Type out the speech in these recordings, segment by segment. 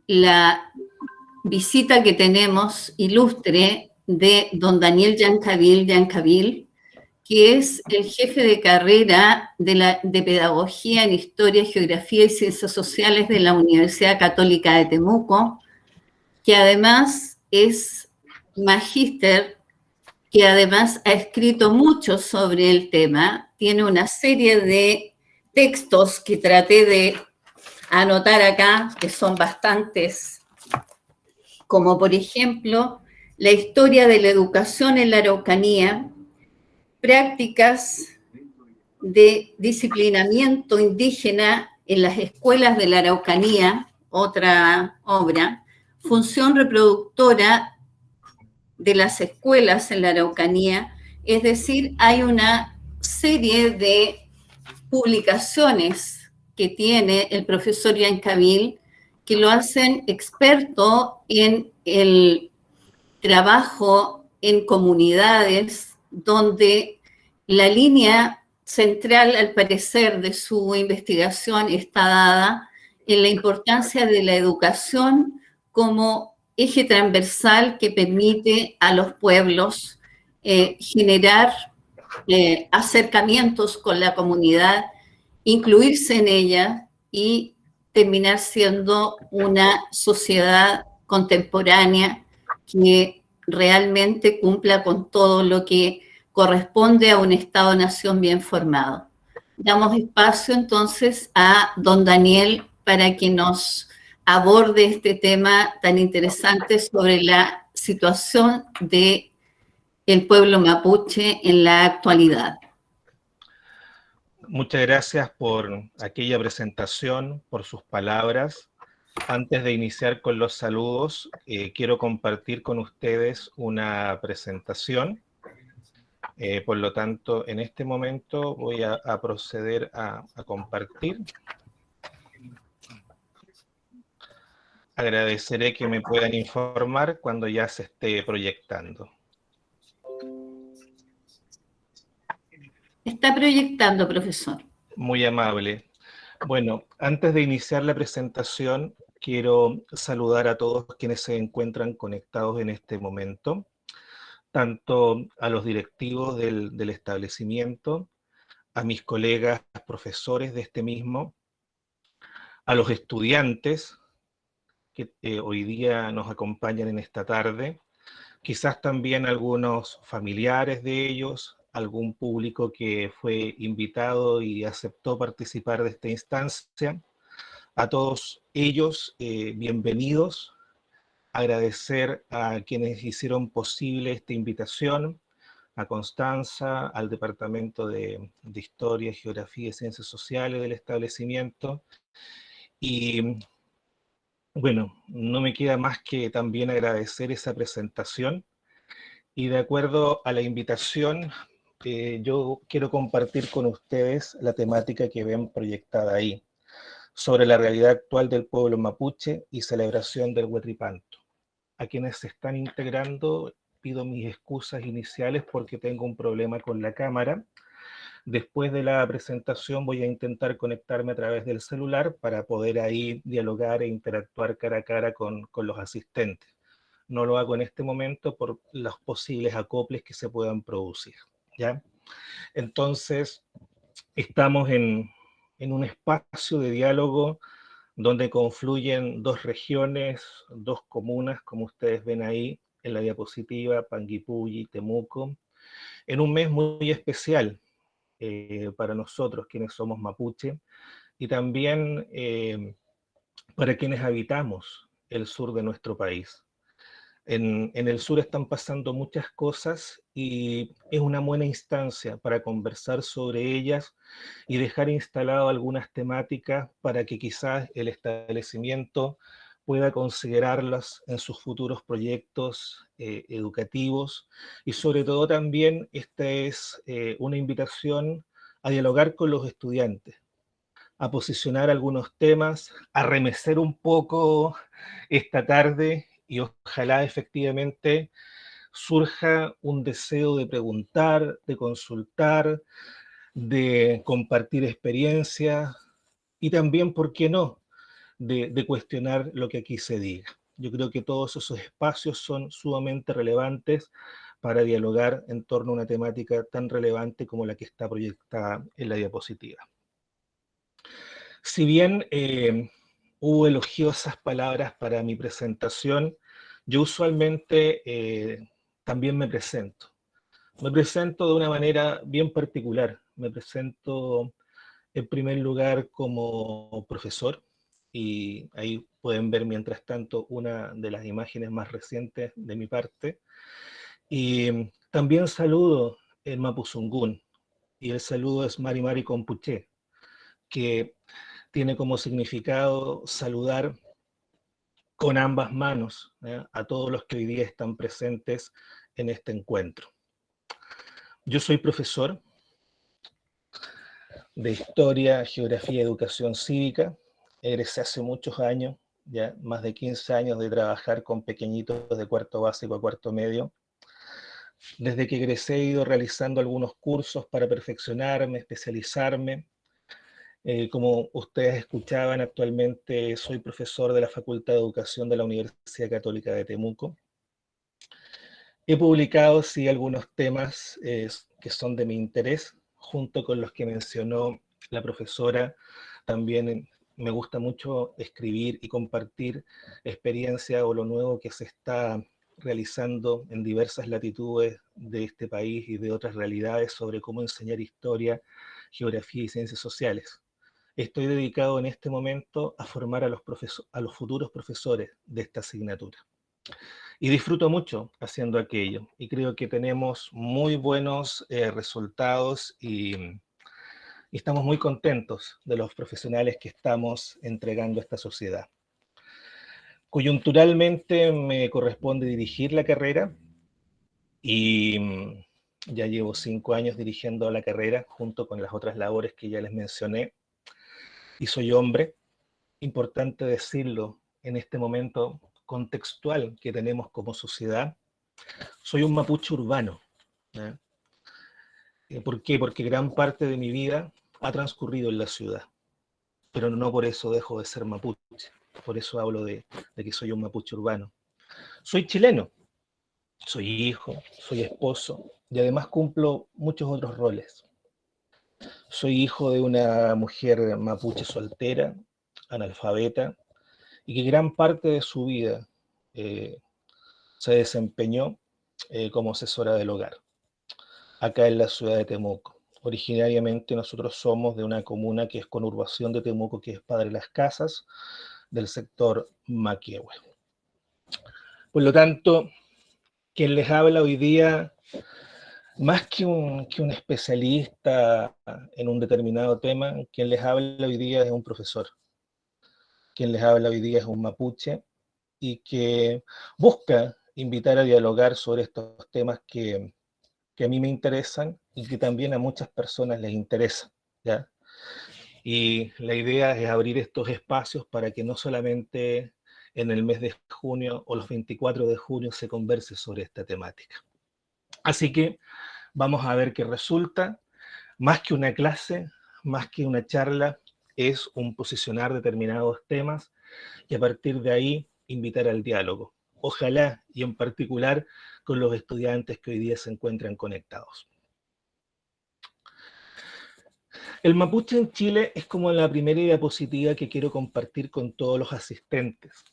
la visita que tenemos ilustre de don Daniel Yancavil, que es el jefe de carrera de Pedagogía en Historia, Geografía y Ciencias Sociales de la Universidad Católica de Temuco, que además es magíster, que además ha escrito mucho sobre el tema, tiene una serie de textos que traté de anotar acá, que son bastantes, como por ejemplo, la historia de la educación en la Araucanía, prácticas de disciplinamiento indígena en las escuelas de la Araucanía, otra obra, función reproductora de las escuelas en la Araucanía, es decir, hay una serie de publicaciones que tiene el profesor Yancavil que lo hacen experto en el trabajo en comunidades donde la línea central, al parecer, de su investigación está dada en la importancia de la educación como eje transversal que permite a los pueblos generar acercamientos con la comunidad, incluirse en ella y terminar siendo una sociedad contemporánea que realmente cumpla con todo lo que corresponde a un Estado-nación bien formado. Damos espacio entonces a don Daniel para que nos aborde este tema tan interesante sobre la situación del pueblo mapuche en la actualidad. Muchas gracias por aquella presentación, por sus palabras. Antes de iniciar con los saludos, quiero compartir con ustedes una presentación. Por lo tanto, en este momento voy a proceder a compartir. Agradeceré que me puedan informar cuando ya se esté proyectando. Está proyectando, profesor. Muy amable. Bueno, antes de iniciar la presentación, quiero saludar a todos quienes se encuentran conectados en este momento, tanto a los directivos del establecimiento, a mis colegas profesores de este mismo, a los estudiantes que hoy día nos acompañan en esta tarde, quizás también algunos familiares de ellos, algún público que fue invitado y aceptó participar de esta instancia. A todos ellos, bienvenidos. Agradecer a quienes hicieron posible esta invitación, a Constanza, al Departamento de Historia, Geografía y Ciencias Sociales del establecimiento. Y bueno, no me queda más que también agradecer esa presentación. Y de acuerdo a la invitación, yo quiero compartir con ustedes la temática que ven proyectada ahí, sobre la realidad actual del pueblo mapuche y celebración del Huetripanto. A quienes se están integrando, pido mis excusas iniciales porque tengo un problema con la cámara. Después de la presentación voy a intentar conectarme a través del celular para poder ahí dialogar e interactuar cara a cara con los asistentes. No lo hago en este momento por los posibles acoples que se puedan producir, ¿ya? Entonces, estamos en un espacio de diálogo donde confluyen dos regiones, dos comunas, como ustedes ven ahí en la diapositiva, Panguipulli y Temuco, en un mes muy especial para nosotros, quienes somos mapuche, y también para quienes habitamos el sur de nuestro país. En el sur están pasando muchas cosas y es una buena instancia para conversar sobre ellas y dejar instalado algunas temáticas para que quizás el establecimiento pueda considerarlas en sus futuros proyectos educativos. Y sobre todo también esta es una invitación a dialogar con los estudiantes, a posicionar algunos temas, a remecer un poco esta tarde y ojalá efectivamente surja un deseo de preguntar, de consultar, de compartir experiencias y también, ¿por qué no?, de cuestionar lo que aquí se diga. Yo creo que todos esos espacios son sumamente relevantes para dialogar en torno a una temática tan relevante como la que está proyectada en la diapositiva. Si bien hubo elogiosas palabras para mi presentación, yo usualmente también me presento. Me presento de una manera bien particular. Me presento en primer lugar como profesor, y ahí pueden ver mientras tanto una de las imágenes más recientes de mi parte. Y también saludo en Mapuzungún, y el saludo es Mari Mari Compuché, que tiene como significado saludar con ambas manos a todos los que hoy día están presentes en este encuentro. Yo soy profesor de Historia, Geografía y Educación Cívica. Egresé hace muchos años, ya más de 15 años de trabajar con pequeñitos de cuarto básico a cuarto medio. Desde que egresé he ido realizando algunos cursos para perfeccionarme, especializarme. Como ustedes escuchaban, actualmente soy profesor de la Facultad de Educación de la Universidad Católica de Temuco. He publicado, sí, algunos temas que son de mi interés, junto con los que mencionó la profesora. También me gusta mucho escribir y compartir experiencia o lo nuevo que se está realizando en diversas latitudes de este país y de otras realidades sobre cómo enseñar historia, geografía y ciencias sociales. Estoy dedicado en este momento a formar a los futuros profesores de esta asignatura. Y disfruto mucho haciendo aquello. Y creo que tenemos muy buenos resultados y estamos muy contentos de los profesionales que estamos entregando a esta sociedad. Coyunturalmente me corresponde dirigir la carrera y ya llevo 5 años dirigiendo la carrera junto con las otras labores que ya les mencioné. Y soy hombre, importante decirlo en este momento contextual que tenemos como sociedad. Soy un mapuche urbano. ¿Por qué? Porque gran parte de mi vida ha transcurrido en la ciudad, pero no por eso dejo de ser mapuche. Por eso hablo de que soy un mapuche urbano. Soy chileno, soy hijo, soy esposo y además cumplo muchos otros roles. Soy hijo de una mujer mapuche soltera, analfabeta, y que gran parte de su vida eh, se desempeñó como asesora del hogar, acá en la ciudad de Temuco. Originariamente nosotros somos de una comuna que es conurbación de Temuco, que es Padre Las Casas, del sector Maquehue. Por lo tanto, quien les habla hoy día, más que un especialista en un determinado tema, quien les habla hoy día es un profesor. Quien les habla hoy día es un mapuche y que busca invitar a dialogar sobre estos temas que a mí me interesan y que también a muchas personas les interesan, ¿ya? Y la idea es abrir estos espacios para que no solamente en el mes de junio o los 24 de junio se converse sobre esta temática. Así que vamos a ver qué resulta. Más que una clase, más que una charla, es un posicionar determinados temas y a partir de ahí invitar al diálogo. Ojalá, y en particular, con los estudiantes que hoy día se encuentran conectados. El mapuche en Chile es como la primera diapositiva que quiero compartir con todos los asistentes.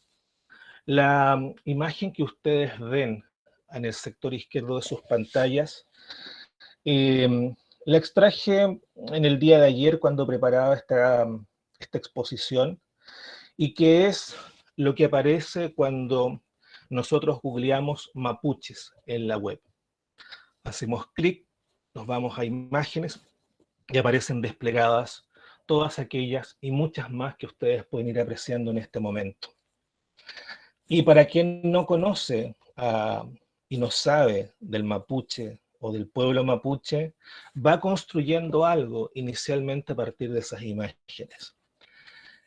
La imagen que ustedes ven en el sector izquierdo de sus pantallas, la extraje en el día de ayer cuando preparaba esta exposición, y que es lo que aparece cuando nosotros googleamos mapuches en la web. Hacemos clic, nos vamos a imágenes y aparecen desplegadas todas aquellas y muchas más que ustedes pueden ir apreciando en este momento. Y para quien no conoce y no sabe del mapuche o del pueblo mapuche, va construyendo algo inicialmente a partir de esas imágenes.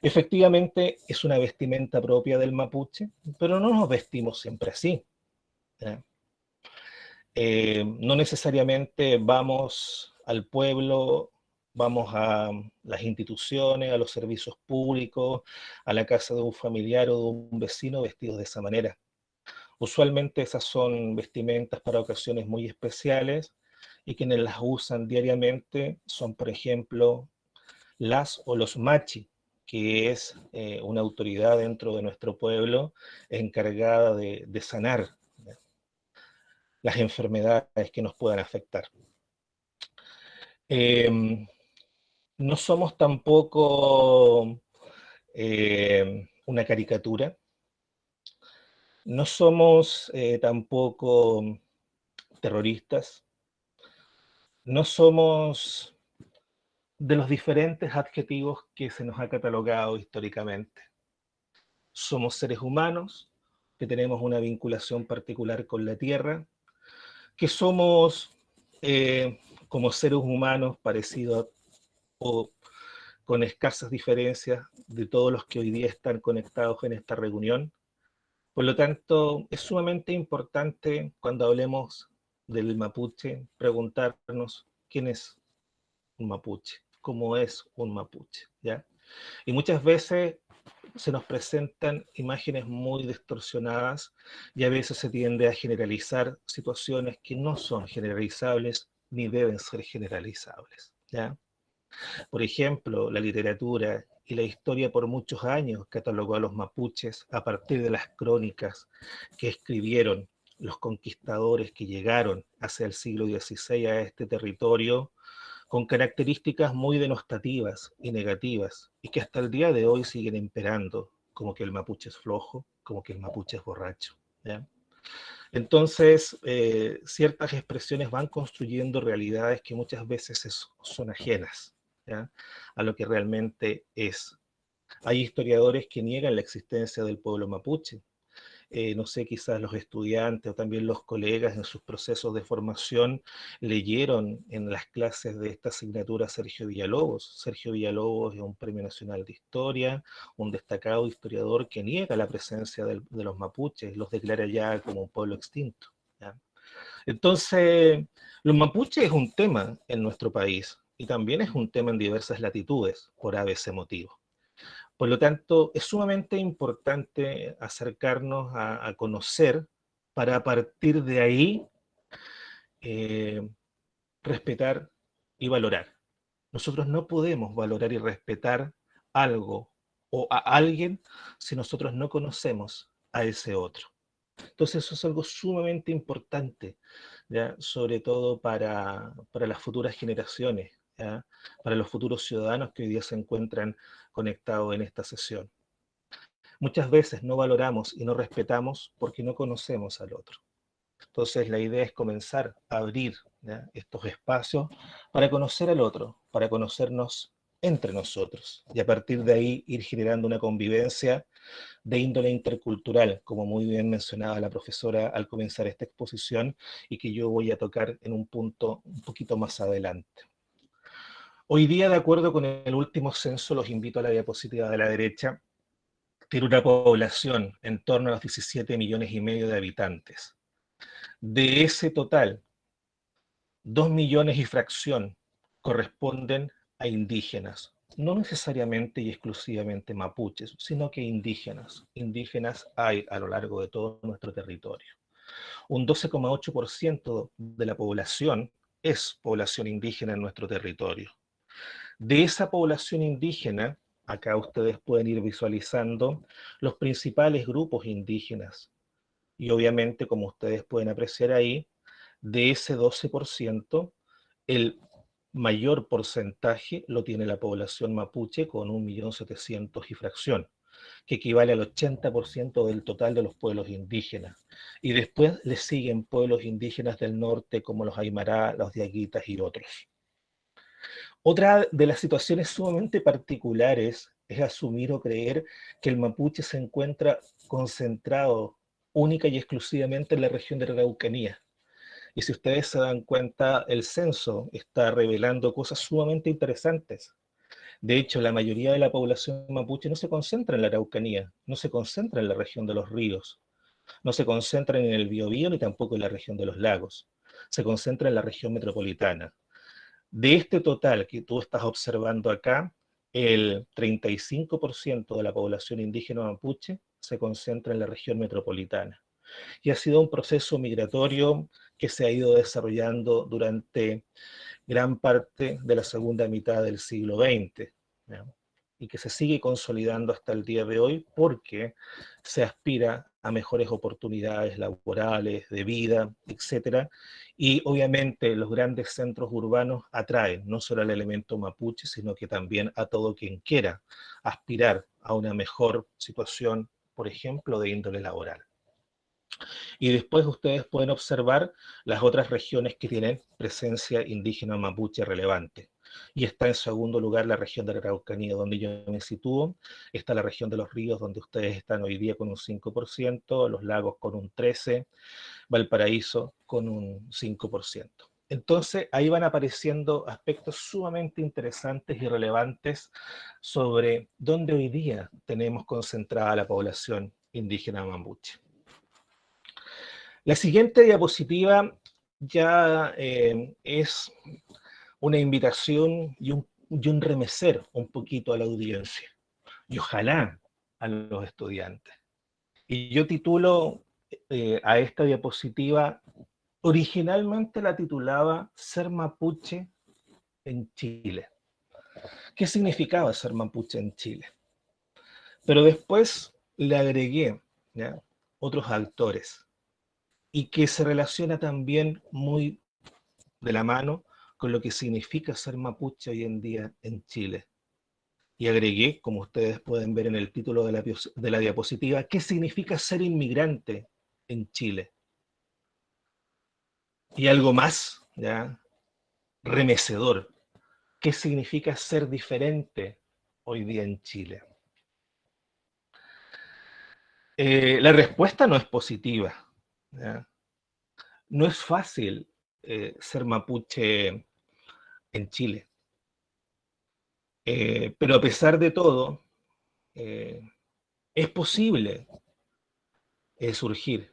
Efectivamente, es una vestimenta propia del mapuche, pero no nos vestimos siempre así. No necesariamente vamos al pueblo vamos a las instituciones, a los servicios públicos, a la casa de un familiar o de un vecino vestidos de esa manera. Usualmente esas son vestimentas para ocasiones muy especiales y quienes las usan diariamente son, por ejemplo, las o los machi, que es una autoridad dentro de nuestro pueblo encargada de sanar las enfermedades que nos puedan afectar. No somos tampoco una caricatura, no somos tampoco terroristas, no somos de los diferentes adjetivos que se nos ha catalogado históricamente. Somos seres humanos que tenemos una vinculación particular con la Tierra, que somos como seres humanos parecidos o con escasas diferencias de todos los que hoy día están conectados en esta reunión. Por lo tanto, es sumamente importante cuando hablemos del mapuche preguntarnos quién es un mapuche, cómo es un mapuche, ¿ya? Y muchas veces se nos presentan imágenes muy distorsionadas y a veces se tiende a generalizar situaciones que no son generalizables ni deben ser generalizables, ¿ya? Por ejemplo, la literatura y la historia por muchos años catalogó a los mapuches a partir de las crónicas que escribieron los conquistadores que llegaron hacia el siglo XVI a este territorio con características muy denostativas y negativas, y que hasta el día de hoy siguen imperando, como que el mapuche es flojo, como que el mapuche es borracho, ¿ya? Entonces, ciertas expresiones van construyendo realidades que muchas veces son ajenas, ¿ya?, a lo que realmente es. Hay historiadores que niegan la existencia del pueblo mapuche. No sé, quizás los estudiantes o también los colegas en sus procesos de formación leyeron en las clases de esta asignatura a Sergio Villalobos. Sergio Villalobos es un premio nacional de historia, un destacado historiador que niega la presencia de los mapuches, los declara ya como un pueblo extinto, ¿ya? Entonces, los mapuches es un tema en nuestro país y también es un tema en diversas latitudes, por ABC motivo. Por lo tanto, es sumamente importante acercarnos a conocer para a partir de ahí eh, respetar y valorar. Nosotros no podemos valorar y respetar algo o a alguien si nosotros no conocemos a ese otro. Entonces eso es algo sumamente importante, ¿ya?, sobre todo para las futuras generaciones, ¿ya?, para los futuros ciudadanos que hoy día se encuentran conectados en esta sesión. Muchas veces no valoramos y no respetamos porque no conocemos al otro. Entonces la idea es comenzar a abrir, ¿ya?, estos espacios para conocer al otro, para conocernos entre nosotros y a partir de ahí ir generando una convivencia de índole intercultural, como muy bien mencionaba la profesora al comenzar esta exposición y que yo voy a tocar en un punto un poquito más adelante. Hoy día, de acuerdo con el último censo, los invito a la diapositiva de la derecha, tiene una población en torno a los 17,5 millones de habitantes. De ese total, 2 millones y fracción corresponden a indígenas, no necesariamente y exclusivamente mapuches, sino que indígenas. Indígenas hay a lo largo de todo nuestro territorio. Un 12,8% de la población es población indígena en nuestro territorio. De esa población indígena, acá ustedes pueden ir visualizando los principales grupos indígenas. Y obviamente, como ustedes pueden apreciar ahí, de ese 12%, el mayor porcentaje lo tiene la población mapuche con 1.700.000 y fracción, que equivale al 80% del total de los pueblos indígenas. Y después le siguen pueblos indígenas del norte como los Aymara, los Diaguitas y otros. Otra de las situaciones sumamente particulares es asumir o creer que el mapuche se encuentra concentrado única y exclusivamente en la región de la Araucanía. Y si ustedes se dan cuenta, el censo está revelando cosas sumamente interesantes. De hecho, la mayoría de la población mapuche no se concentra en la Araucanía, no se concentra en la región de los ríos, no se concentra en el Biobío ni tampoco en la región de los lagos. Se concentra en la región metropolitana. De este total que tú estás observando acá, el 35% de la población indígena mapuche se concentra en la región metropolitana. Y ha sido un proceso migratorio que se ha ido desarrollando durante gran parte de la segunda mitad del siglo XX, ¿ya? Y que se sigue consolidando hasta el día de hoy porque se aspira a mejores oportunidades laborales, de vida, etcétera. Y obviamente los grandes centros urbanos atraen no solo al elemento mapuche, sino que también a todo quien quiera aspirar a una mejor situación, por ejemplo, de índole laboral. Y después ustedes pueden observar las otras regiones que tienen presencia indígena mapuche relevante. Y está en segundo lugar la región de la Araucanía, donde yo me sitúo. Está la región de los ríos, donde ustedes están hoy día con un 5%, los lagos con un 13%, Valparaíso con un 5%. Entonces, ahí van apareciendo aspectos sumamente interesantes y relevantes sobre dónde hoy día tenemos concentrada la población indígena mapuche. La siguiente diapositiva ya es una invitación y un remecer un poquito a la audiencia, y ojalá a los estudiantes. Y yo titulo a esta diapositiva, originalmente la titulaba Ser Mapuche en Chile. ¿Qué significaba ser mapuche en Chile? Pero después le agregué, ¿ya?, otros actores, y que se relaciona también muy de la mano con lo que significa ser mapuche hoy en día en Chile. Y agregué, como ustedes pueden ver en el título de la diapositiva, qué significa ser inmigrante en Chile. Y algo más, ¿ya?, remecedor, qué significa ser diferente hoy día en Chile. La respuesta no es positiva, ¿ya? No es fácil ser mapuche en Chile. Pero a pesar de todo, es posible surgir,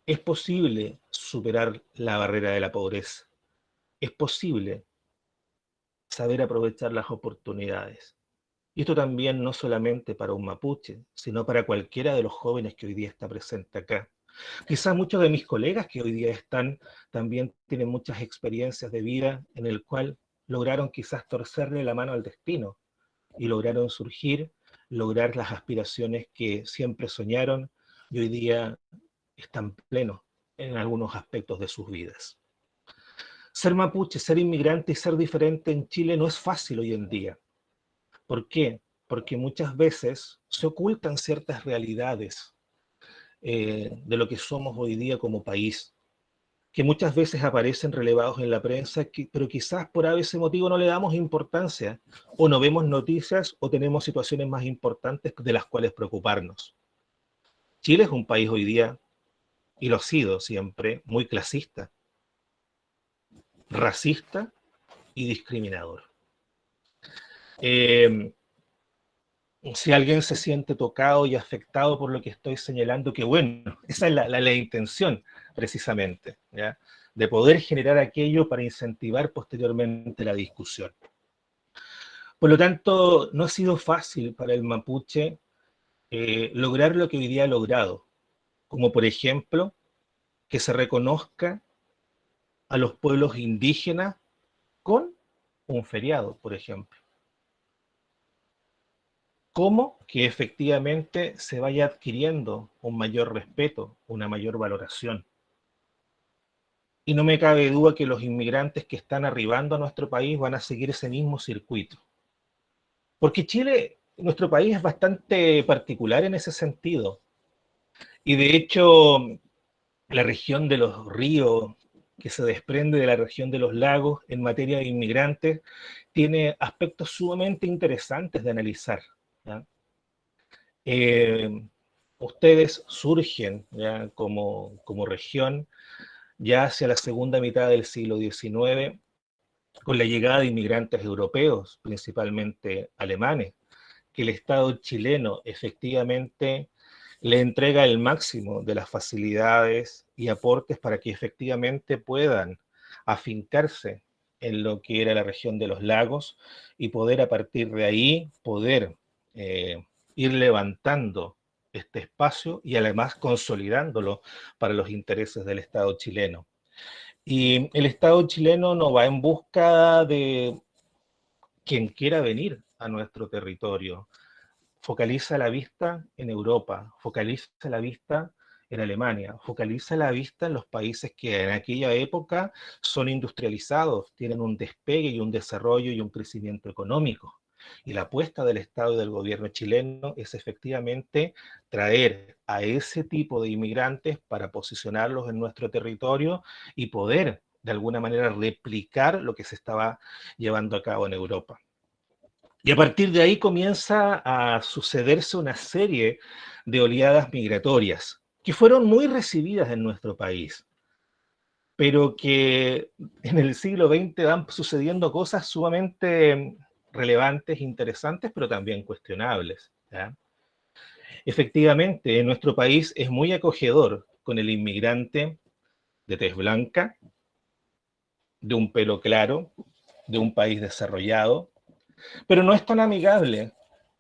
es posible superar la barrera de la pobreza, es posible saber aprovechar las oportunidades. Y esto también no solamente para un mapuche, sino para cualquiera de los jóvenes que hoy día está presente acá. Quizás muchos de mis colegas que hoy día están también tienen muchas experiencias de vida en el cual lograron quizás torcerle la mano al destino y lograron surgir, lograr las aspiraciones que siempre soñaron y hoy día están plenos en algunos aspectos de sus vidas. Ser mapuche, ser inmigrante y ser diferente en Chile no es fácil hoy en día. ¿Por qué? Porque muchas veces se ocultan ciertas realidades de lo que somos hoy día como país, que muchas veces aparecen relevados en la prensa, pero quizás por ese motivo no le damos importancia, o no vemos noticias, o tenemos situaciones más importantes de las cuales preocuparnos. Chile es un país hoy día, y lo ha sido siempre, muy clasista, racista y discriminador. Si alguien se siente tocado y afectado por lo que estoy señalando, que bueno, esa es la intención precisamente, ¿ya?, de poder generar aquello para incentivar posteriormente la discusión. Por lo tanto, no ha sido fácil para el mapuche lograr lo que hoy día ha logrado, como por ejemplo, que se reconozca a los pueblos indígenas con un feriado, por ejemplo. Cómo que efectivamente se vaya adquiriendo un mayor respeto, una mayor valoración. Y no me cabe duda que los inmigrantes que están arribando a nuestro país van a seguir ese mismo circuito. Porque Chile, nuestro país, es bastante particular en ese sentido. Y de hecho, la región de los ríos, que se desprende de la región de los lagos en materia de inmigrantes, tiene aspectos sumamente interesantes de analizar, ¿ya? Ustedes surgen, ¿ya?, como región ya hacia la segunda mitad del siglo XIX, con la llegada de inmigrantes europeos, principalmente alemanes, que el Estado chileno efectivamente le entrega el máximo de las facilidades y aportes para que efectivamente puedan afincarse en lo que era la región de los lagos y poder a partir de ahí poder ir levantando este espacio y además consolidándolo para los intereses del Estado chileno. Y el Estado chileno no va en busca de quien quiera venir a nuestro territorio. Focaliza la vista en Europa, focaliza la vista en Alemania, focaliza la vista en los países que en aquella época son industrializados, tienen un despegue y un desarrollo y un crecimiento económico. Y la apuesta del Estado y del gobierno chileno es efectivamente traer a ese tipo de inmigrantes para posicionarlos en nuestro territorio y poder de alguna manera replicar lo que se estaba llevando a cabo en Europa. Y a partir de ahí comienza a sucederse una serie de oleadas migratorias que fueron muy recibidas en nuestro país, pero que en el siglo XX van sucediendo cosas sumamente relevantes, interesantes, pero también cuestionables, ¿ya? Efectivamente, en nuestro país es muy acogedor con el inmigrante de tez blanca, de un pelo claro, de un país desarrollado, pero no es tan amigable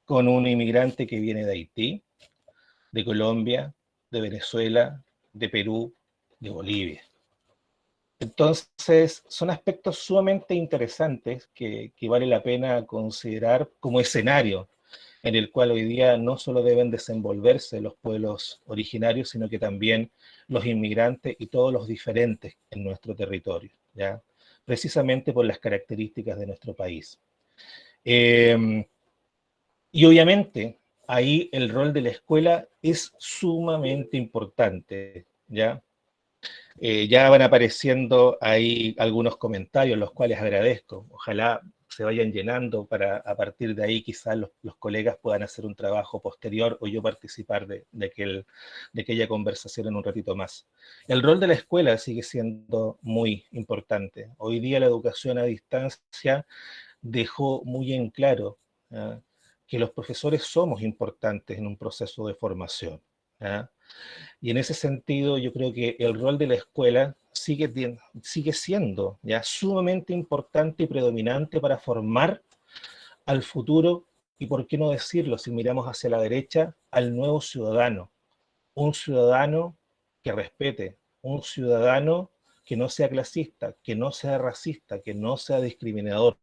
con un inmigrante que viene de Haití, de Colombia, de Venezuela, de Perú, de Bolivia. Entonces, son aspectos sumamente interesantes que vale la pena considerar como escenario en el cual hoy día no solo deben desenvolverse los pueblos originarios, sino que también los inmigrantes y todos los diferentes en nuestro territorio, ¿ya? Precisamente por las características de nuestro país. Y obviamente ahí el rol de la escuela es sumamente importante, ¿ya? Ya van apareciendo ahí algunos comentarios, los cuales agradezco. Ojalá se vayan llenando para a partir de ahí quizás los colegas puedan hacer un trabajo posterior o yo participar de aquella conversación en un ratito más. El rol de la escuela sigue siendo muy importante. Hoy día la educación a distancia dejó muy en claro, ¿ya?, que los profesores somos importantes en un proceso de formación, ¿ya? Y en ese sentido yo creo que el rol de la escuela sigue siendo ya sumamente importante y predominante para formar al futuro y, por qué no decirlo, si miramos hacia la derecha, al nuevo ciudadano. Un ciudadano que respete, un ciudadano que no sea clasista, que no sea racista, que no sea discriminador,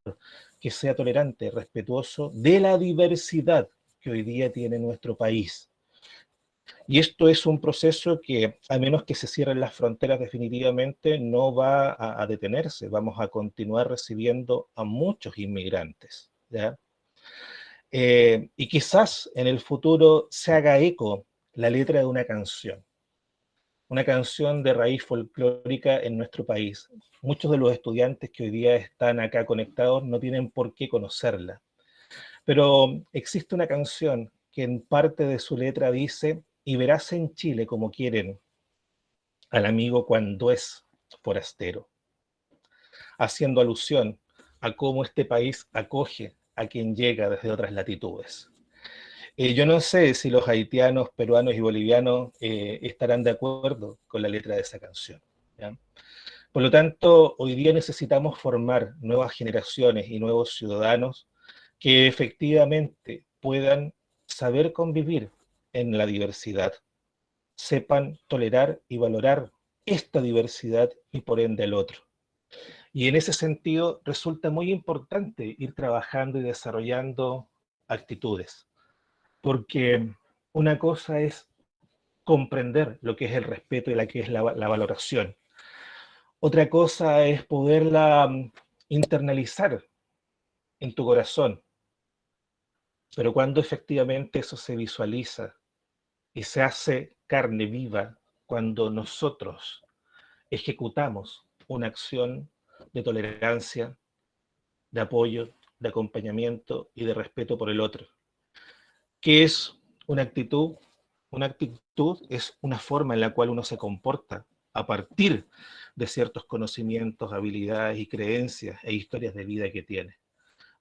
que sea tolerante, respetuoso de la diversidad que hoy día tiene nuestro país. Y esto es un proceso que, a menos que se cierren las fronteras definitivamente, no va a detenerse. Vamos a continuar recibiendo a muchos inmigrantes, ¿ya? Y quizás en el futuro se haga eco la letra de una canción de raíz folclórica en nuestro país. Muchos de los estudiantes que hoy día están acá conectados no tienen por qué conocerla, pero existe una canción que en parte de su letra dice: y verás en Chile como quieren al amigo cuando es forastero, haciendo alusión a cómo este país acoge a quien llega desde otras latitudes. Yo no sé si los haitianos, peruanos y bolivianos estarán de acuerdo con la letra de esa canción, ¿ya? Por lo tanto, hoy día necesitamos formar nuevas generaciones y nuevos ciudadanos que efectivamente puedan saber convivir en la diversidad, sepan tolerar y valorar esta diversidad y por ende el otro. Y en ese sentido resulta muy importante ir trabajando y desarrollando actitudes, porque una cosa es comprender lo que es el respeto y la que es la valoración. Otra cosa es poderla internalizar en tu corazón, pero cuando efectivamente eso se visualiza y se hace carne viva, cuando nosotros ejecutamos una acción de tolerancia, de apoyo, de acompañamiento y de respeto por el otro. ¿Qué es una actitud? Una actitud es una forma en la cual uno se comporta a partir de ciertos conocimientos, habilidades y creencias e historias de vida que tiene.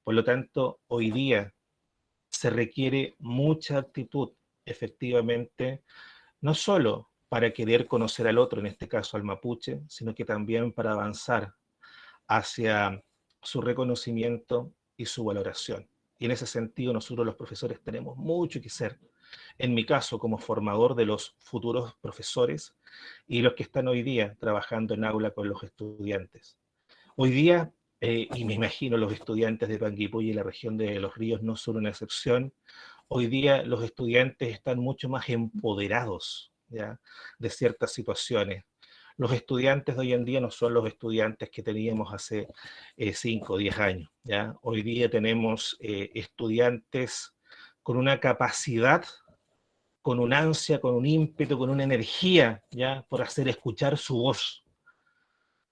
Por lo tanto, hoy día se requiere mucha actitud, efectivamente, no solo para querer conocer al otro, en este caso al mapuche, sino que también para avanzar hacia su reconocimiento y su valoración. Y en ese sentido nosotros los profesores tenemos mucho que hacer. En mi caso, como formador de los futuros profesores y los que están hoy día trabajando en aula con los estudiantes. Hoy día, y me imagino los estudiantes de Panguipulli y la región de Los Ríos no son una excepción, hoy día los estudiantes están mucho más empoderados, ¿ya?, de ciertas situaciones. Los estudiantes de hoy en día no son los estudiantes que teníamos hace 5 o 10 años, ¿ya? Hoy día tenemos estudiantes con una capacidad, con un ansia, con un ímpetu, con una energía, ¿ya?, por hacer escuchar su voz,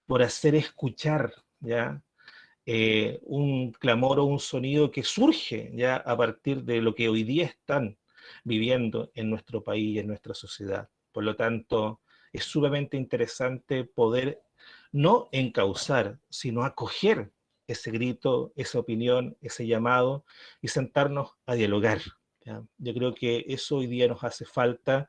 por hacer escuchar, ¿ya?, un clamor o un sonido que surge ya a partir de lo que hoy día están viviendo en nuestro país y en nuestra sociedad. Por lo tanto, es sumamente interesante poder no encauzar, sino acoger ese grito, esa opinión, ese llamado y sentarnos a dialogar, ¿ya? Yo creo que eso hoy día nos hace falta.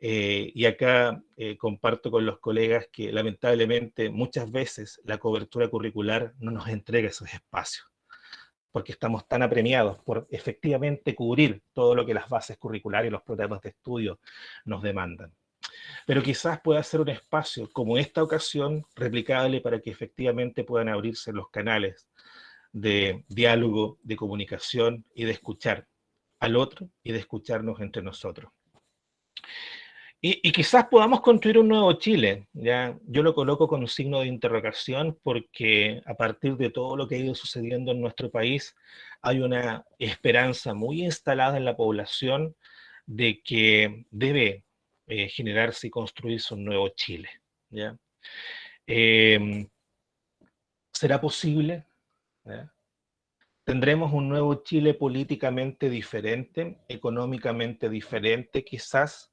Y acá comparto con los colegas que lamentablemente muchas veces la cobertura curricular no nos entrega esos espacios, porque estamos tan apremiados por efectivamente cubrir todo lo que las bases curriculares y los programas de estudio nos demandan. Pero quizás pueda ser un espacio como esta ocasión replicable para que efectivamente puedan abrirse los canales de diálogo, de comunicación y de escuchar al otro y de escucharnos entre nosotros. Y quizás podamos construir un nuevo Chile, ¿ya? Yo lo coloco con un signo de interrogación porque a partir de todo lo que ha ido sucediendo en nuestro país, hay una esperanza muy instalada en la población de que debe generarse y construirse un nuevo Chile, ¿ya? Eh, ¿Será posible? ¿Ya? ¿Tendremos un nuevo Chile políticamente diferente, económicamente diferente quizás?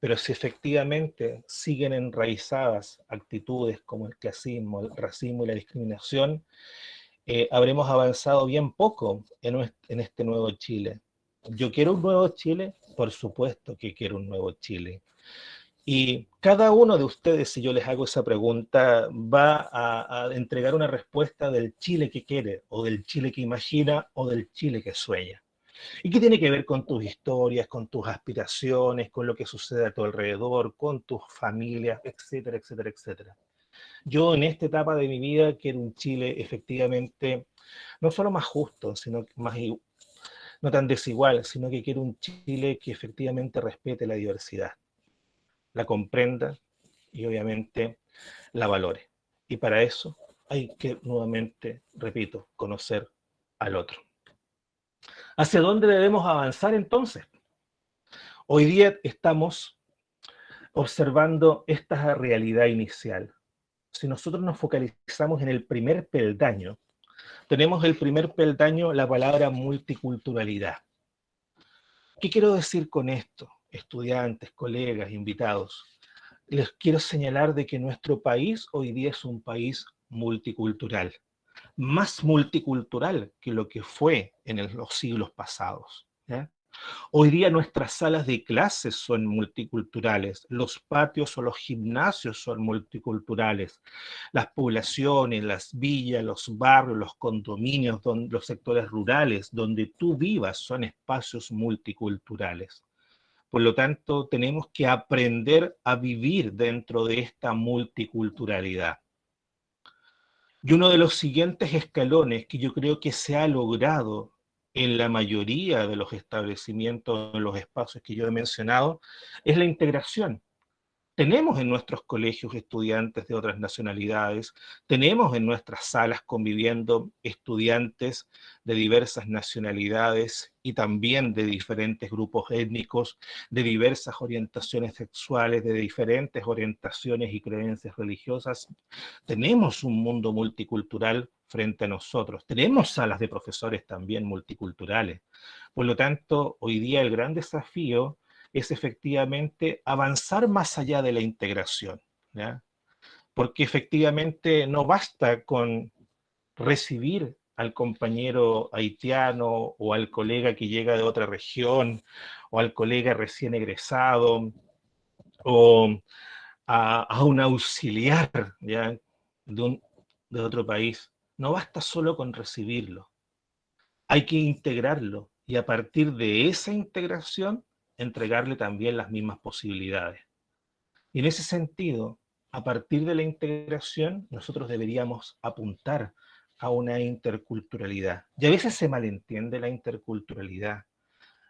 Pero si efectivamente siguen enraizadas actitudes como el clasismo, el racismo y la discriminación, habremos avanzado bien poco en este nuevo Chile. ¿Yo quiero un nuevo Chile? Por supuesto que quiero un nuevo Chile. Y cada uno de ustedes, si yo les hago esa pregunta, va a entregar una respuesta del Chile que quiere, o del Chile que imagina, o del Chile que sueña. ¿Y qué tiene que ver con tus historias, con tus aspiraciones, con lo que sucede a tu alrededor, con tus familias, etcétera, etcétera, etcétera? Yo en esta etapa de mi vida quiero un Chile efectivamente, no solo más justo, sino más, no tan desigual, sino que quiero un Chile que efectivamente respete la diversidad, la comprenda y obviamente la valore. Y para eso hay que nuevamente, repito, conocer al otro. ¿Hacia dónde debemos avanzar entonces? Hoy día estamos observando esta realidad inicial. Si nosotros nos focalizamos en el primer peldaño, tenemos el primer peldaño, la palabra multiculturalidad. ¿Qué quiero decir con esto? Estudiantes, colegas, invitados. Les quiero señalar de que nuestro país hoy día es un país multicultural, más multicultural que lo que fue en los siglos pasados, ¿ya? Hoy día nuestras salas de clases son multiculturales, los patios o los gimnasios son multiculturales, las poblaciones, las villas, los barrios, los condominios, los sectores rurales, donde tú vivas, son espacios multiculturales. Por lo tanto, tenemos que aprender a vivir dentro de esta multiculturalidad. Y uno de los siguientes escalones que yo creo que se ha logrado en la mayoría de los establecimientos, en los espacios que yo he mencionado, es la integración. Tenemos en nuestros colegios estudiantes de otras nacionalidades, tenemos en nuestras salas conviviendo estudiantes de diversas nacionalidades y también de diferentes grupos étnicos, de diversas orientaciones sexuales, de diferentes orientaciones y creencias religiosas. Tenemos un mundo multicultural frente a nosotros. Tenemos salas de profesores también multiculturales. Por lo tanto, hoy día el gran desafío es efectivamente avanzar más allá de la integración, ¿ya? Porque efectivamente no basta con recibir al compañero haitiano o al colega que llega de otra región o al colega recién egresado o a un auxiliar, ¿ya?, de otro país. no basta solo con recibirlo, hay que integrarlo y a partir de esa integración entregarle también las mismas posibilidades. Y en ese sentido, a partir de la integración, nosotros deberíamos apuntar a una interculturalidad. Y a veces se malentiende la interculturalidad.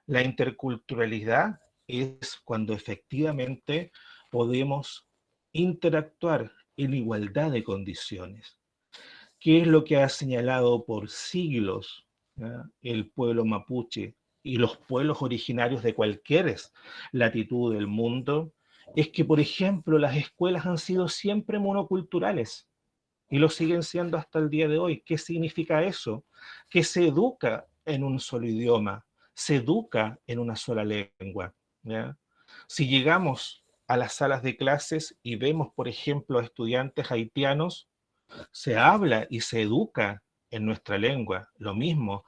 La interculturalidad es cuando efectivamente podemos interactuar en igualdad de condiciones. ¿Qué es lo que ha señalado por siglos, ¿ya?, el pueblo mapuche y los pueblos originarios de cualquier latitud del mundo? Es que, por ejemplo, las escuelas han sido siempre monoculturales y lo siguen siendo hasta el día de hoy. ¿Qué significa eso? Que se educa en un solo idioma, se educa en una sola lengua, ¿ya? Si llegamos a las salas de clases y vemos, por ejemplo, a estudiantes haitianos, se habla y se educa en nuestra lengua. Lo mismo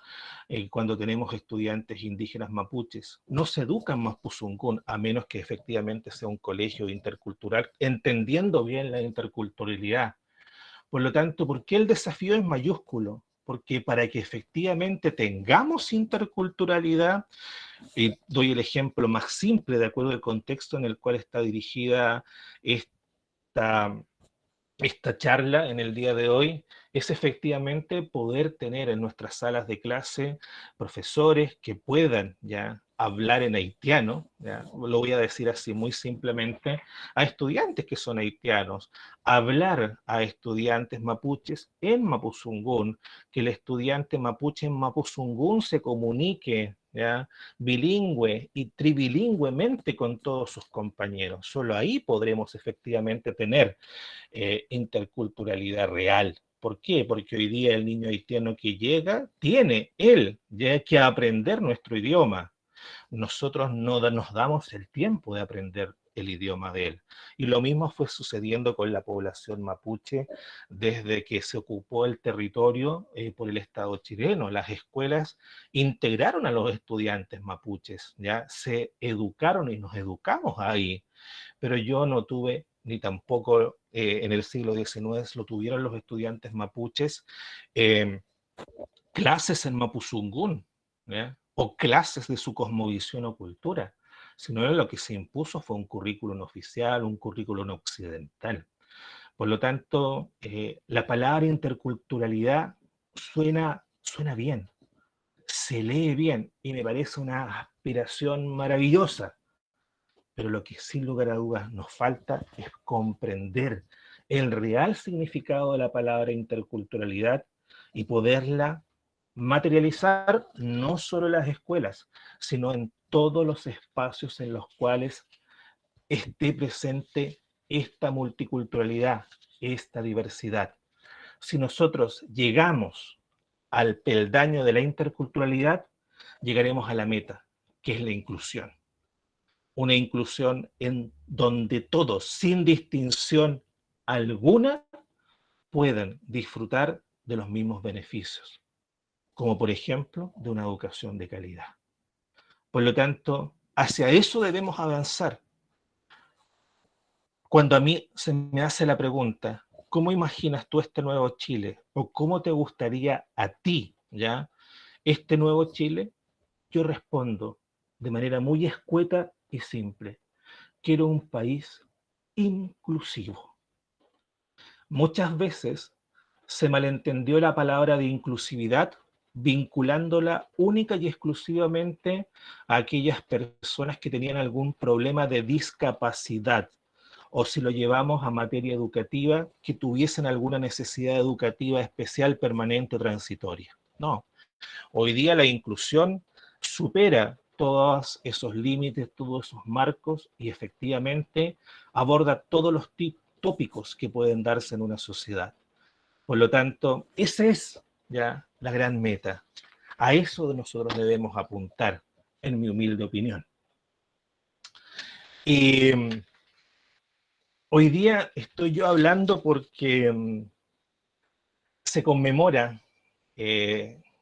cuando tenemos estudiantes indígenas mapuches. No se educa en mapuzungún, a menos que efectivamente sea un colegio intercultural, entendiendo bien la interculturalidad. Por lo tanto, ¿por qué el desafío es mayúsculo? Porque para que efectivamente tengamos interculturalidad, y doy el ejemplo más simple de acuerdo al contexto en el cual está dirigida esta esta charla en el día de hoy, es efectivamente poder tener en nuestras salas de clase profesores que puedan ya hablar en haitiano, ya, lo voy a decir así muy simplemente, a estudiantes que son haitianos, hablar a estudiantes mapuches en mapuzungún, que el estudiante mapuche en mapuzungún se comunique, ¿ya?, bilingüe y tribilingüemente con todos sus compañeros. Solo ahí podremos efectivamente tener interculturalidad real. ¿Por qué? Porque hoy día el niño haitiano que llega tiene él ya que aprender nuestro idioma. Nosotros no nos damos el tiempo de aprender el idioma de él. Y lo mismo fue sucediendo con la población mapuche desde que se ocupó el territorio por el Estado chileno. Las escuelas integraron a los estudiantes mapuches, ya se educaron y nos educamos ahí, pero yo no tuve, ni tampoco en el siglo XIX lo tuvieron los estudiantes mapuches, eh, clases en mapuzungún, ¿ya?, o clases de su cosmovisión o cultura, sino lo que se impuso fue un currículum oficial, un currículum occidental. Por lo tanto, la palabra interculturalidad suena bien, se lee bien y me parece una aspiración maravillosa, pero lo que sin lugar a dudas nos falta es comprender el real significado de la palabra interculturalidad y poderla materializar no solo en las escuelas, sino en todos los espacios en los cuales esté presente esta multiculturalidad, esta diversidad. Si nosotros llegamos al peldaño de la interculturalidad, llegaremos a la meta, que es la inclusión. Una inclusión en donde todos, sin distinción alguna, puedan disfrutar de los mismos beneficios, como por ejemplo de una educación de calidad. Por lo tanto, hacia eso debemos avanzar. Cuando a mí se me hace la pregunta, ¿cómo imaginas tú este nuevo Chile? ¿O cómo te gustaría a ti, ya, este nuevo Chile? Yo respondo de manera muy escueta y simple: quiero un país inclusivo. Muchas veces se malentendió la palabra de inclusividad vinculándola única y exclusivamente a aquellas personas que tenían algún problema de discapacidad, o si lo llevamos a materia educativa, que tuviesen alguna necesidad educativa especial, permanente o transitoria. No, hoy día la inclusión supera todos esos límites, todos esos marcos y efectivamente aborda todos los tópicos que pueden darse en una sociedad. Por lo tanto, esa es ya la gran meta. A eso nosotros debemos apuntar, en mi humilde opinión. Y hoy día estoy yo hablando porque se conmemora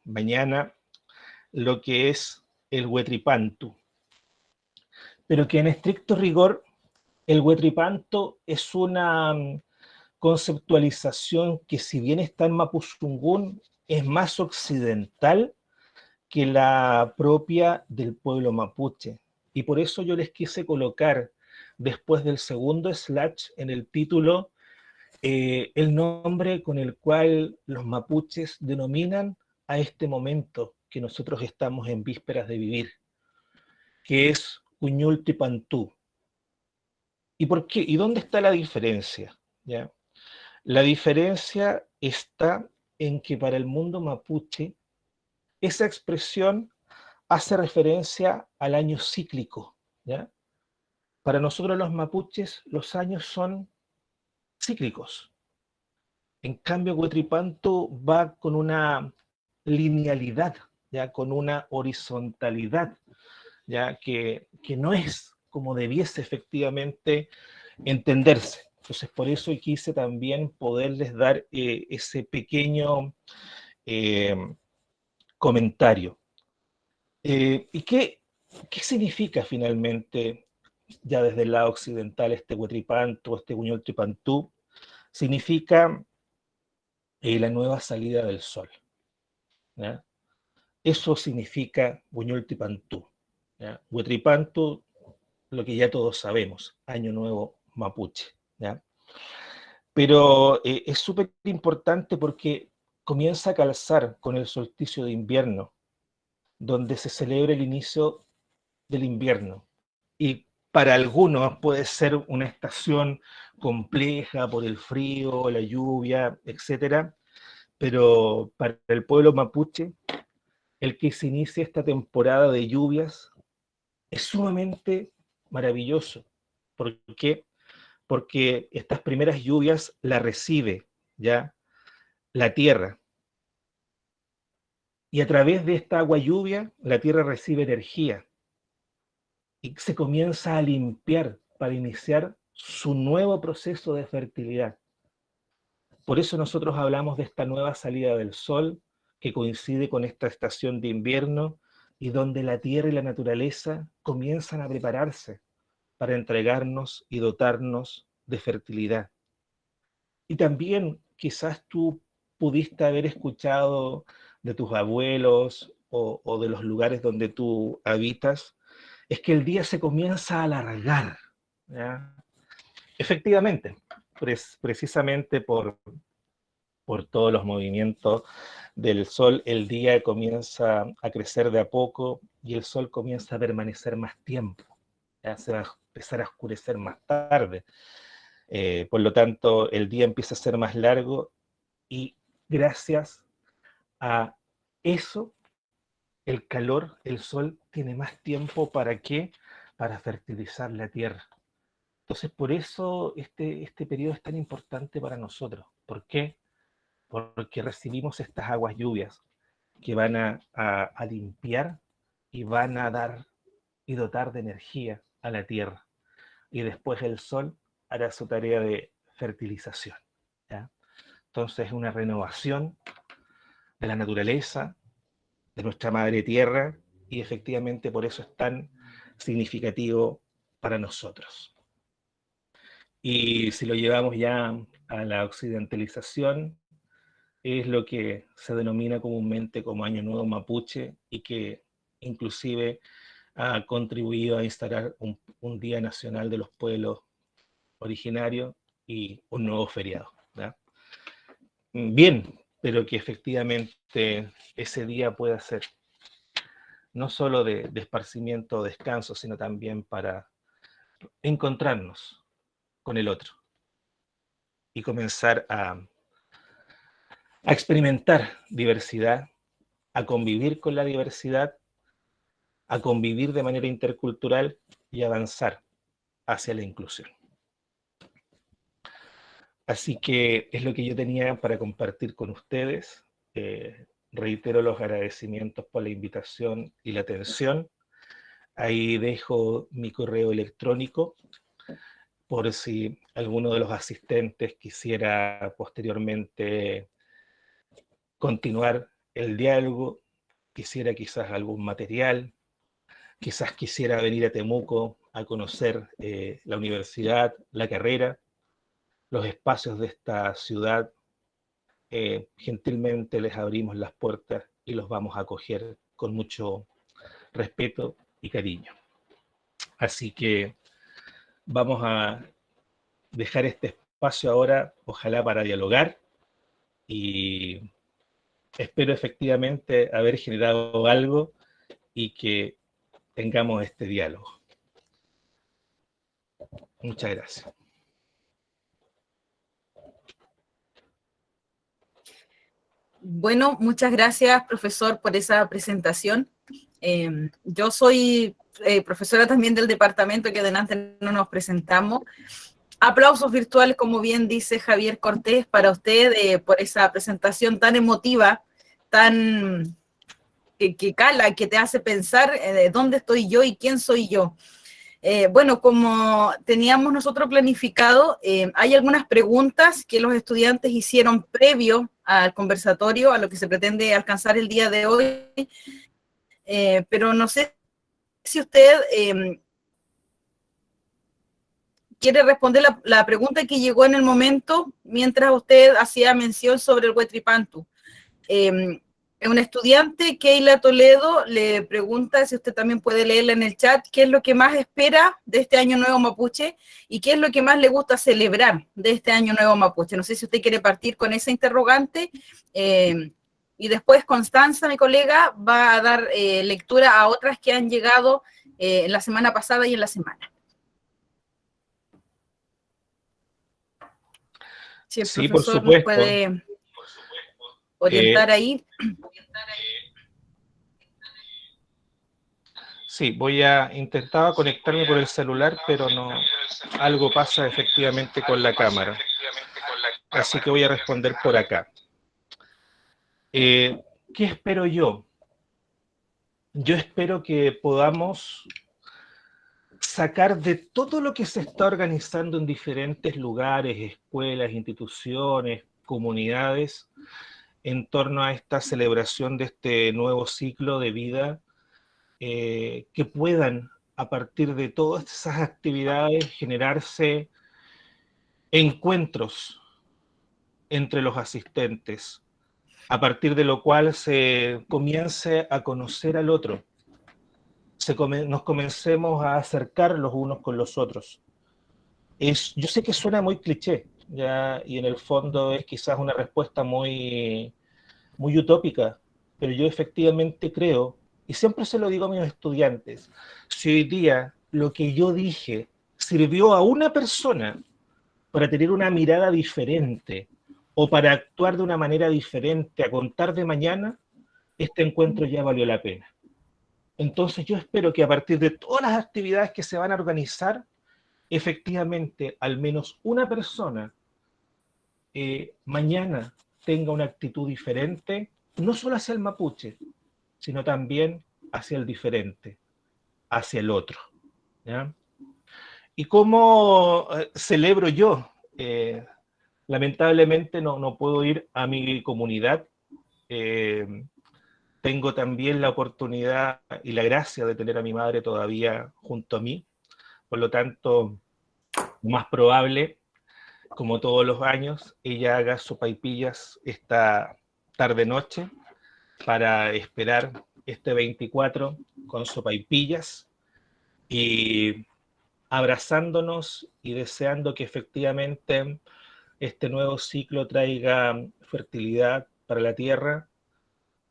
mañana lo que es el Huetripantu, pero que en estricto rigor el Huetripantu es una conceptualización que, si bien está en Mapuzungún, es más occidental que la propia del pueblo mapuche. Y por eso yo les quise colocar, después del segundo slash en el título, el nombre con el cual los mapuches denominan a este momento que nosotros estamos en vísperas de vivir, que es Uñultipantú. ¿Y por qué? ¿Y dónde está la diferencia? ¿Ya? La diferencia está en que para el mundo mapuche esa expresión hace referencia al año cíclico, ¿ya? Para nosotros los mapuches los años son cíclicos. En cambio, Huetripanto va con una linealidad, ya con una horizontalidad, ya que no es como debiese efectivamente entenderse. Entonces, por eso quise también poderles dar ese pequeño eh, comentario. ¿Y qué significa finalmente, ya desde el lado occidental, este Huetripanto, este Huñoltripantú? Significa la nueva salida del sol, ¿ya? Eso significa Huñoltripantú, ¿ya? Huetripantu, lo que ya todos sabemos, Año Nuevo Mapuche, ¿ya? Pero es súper importante porque comienza a calzar con el solsticio de invierno, donde se celebra el inicio del invierno. Y para algunos puede ser una estación compleja por el frío, la lluvia, etcétera, pero para el pueblo mapuche, el que se inicie esta temporada de lluvias es sumamente maravilloso. ¿Por qué? Porque estas primeras lluvias las recibe ya la tierra. Y a través de esta agua lluvia, la tierra recibe energía y se comienza a limpiar para iniciar su nuevo proceso de fertilidad. Por eso nosotros hablamos de esta nueva salida del sol, que coincide con esta estación de invierno, y donde la tierra y la naturaleza comienzan a prepararse para entregarnos y dotarnos de fertilidad. Y también quizás tú pudiste haber escuchado de tus abuelos o de los lugares donde tú habitas, es que el día se comienza a alargar, ¿ya? Efectivamente, precisamente por todos los movimientos del sol, el día comienza a crecer de a poco y el sol comienza a permanecer más tiempo, ¿ya? Se va a empezar a oscurecer más tarde. Por lo tanto, el día empieza a ser más largo y gracias a eso, el calor, el sol tiene más tiempo ¿para qué? Para fertilizar la tierra. Entonces, por eso este periodo es tan importante para nosotros. ¿Por qué? Porque recibimos estas aguas lluvias que van a limpiar y van a dar y dotar de energía a la tierra. Y después el sol hará su tarea de fertilización, ¿ya? Entonces es una renovación de la naturaleza, de nuestra madre tierra, y efectivamente por eso es tan significativo para nosotros. Y si lo llevamos ya a la occidentalización, es lo que se denomina comúnmente como Año Nuevo Mapuche y que inclusive ha contribuido a instalar un Día Nacional de los Pueblos Originarios y un nuevo feriado, ¿ya? Bien, pero que efectivamente ese día pueda ser no solo de esparcimiento o descanso, sino también para encontrarnos con el otro y comenzar a experimentar diversidad, a convivir con la diversidad, a convivir de manera intercultural y avanzar hacia la inclusión. Así que es lo que yo tenía para compartir con ustedes. Reitero los agradecimientos por la invitación y la atención. Ahí dejo mi correo electrónico por si alguno de los asistentes quisiera posteriormente continuar el diálogo, quisiera quizás algún material, quizás quisiera venir a Temuco a conocer la universidad, la carrera. los espacios de esta ciudad, gentilmente les abrimos las puertas y los vamos a acoger con mucho respeto y cariño. Así que vamos a dejar este espacio ahora, ojalá para dialogar, y espero efectivamente haber generado algo y que tengamos este diálogo. Muchas gracias. Bueno, muchas gracias, profesor, por esa presentación. Yo soy profesora también del departamento que delante no nos presentamos. Aplausos virtuales, como bien dice Javier Cortés, para usted por esa presentación tan emotiva, tan que cala, que te hace pensar dónde estoy yo y quién soy yo. Bueno, como teníamos nosotros planificado, hay algunas preguntas que los estudiantes hicieron previo al conversatorio, a lo que se pretende alcanzar el día de hoy, pero no sé si usted quiere responder la pregunta que llegó en el momento mientras usted hacía mención sobre el Huetripantu. Un estudiante, Keila Toledo, le pregunta, si usted también puede leerla en el chat, qué es lo que más espera de este Año Nuevo Mapuche y qué es lo que más le gusta celebrar de este Año Nuevo Mapuche. No sé si usted quiere partir con esa interrogante y después Constanza, mi colega, va a dar lectura a otras que han llegado en la semana pasada y en la semana. Si el profesor nos puede orientar ahí. Sí, intentaba conectarme por el celular, pero no, algo pasa efectivamente con la cámara. Así que voy a responder por acá. ¿Qué espero yo? Yo espero que podamos sacar de todo lo que se está organizando en diferentes lugares, escuelas, instituciones, comunidades, en torno a esta celebración de este nuevo ciclo de vida, que puedan, a partir de todas esas actividades, generarse encuentros entre los asistentes, a partir de lo cual se comience a conocer al otro, nos comencemos a acercar los unos con los otros. Yo sé que suena muy cliché, ¿ya? Y en el fondo es quizás una respuesta muy utópica, pero yo efectivamente creo, y siempre se lo digo a mis estudiantes, si hoy día lo que yo dije sirvió a una persona para tener una mirada diferente o para actuar de una manera diferente, a contar de mañana, este encuentro ya valió la pena. Entonces yo espero que a partir de todas las actividades que se van a organizar, efectivamente al menos una persona mañana tenga una actitud diferente, no solo hacia el mapuche, sino también hacia el diferente, hacia el otro, ¿ya? ¿Y cómo celebro yo? Lamentablemente no puedo ir a mi comunidad. Tengo también la oportunidad y la gracia de tener a mi madre todavía junto a mí. Por lo tanto, lo más probable, como todos los años, ella haga sopaipillas esta tarde-noche para esperar este 24 con sopaipillas y abrazándonos y deseando que efectivamente este nuevo ciclo traiga fertilidad para la tierra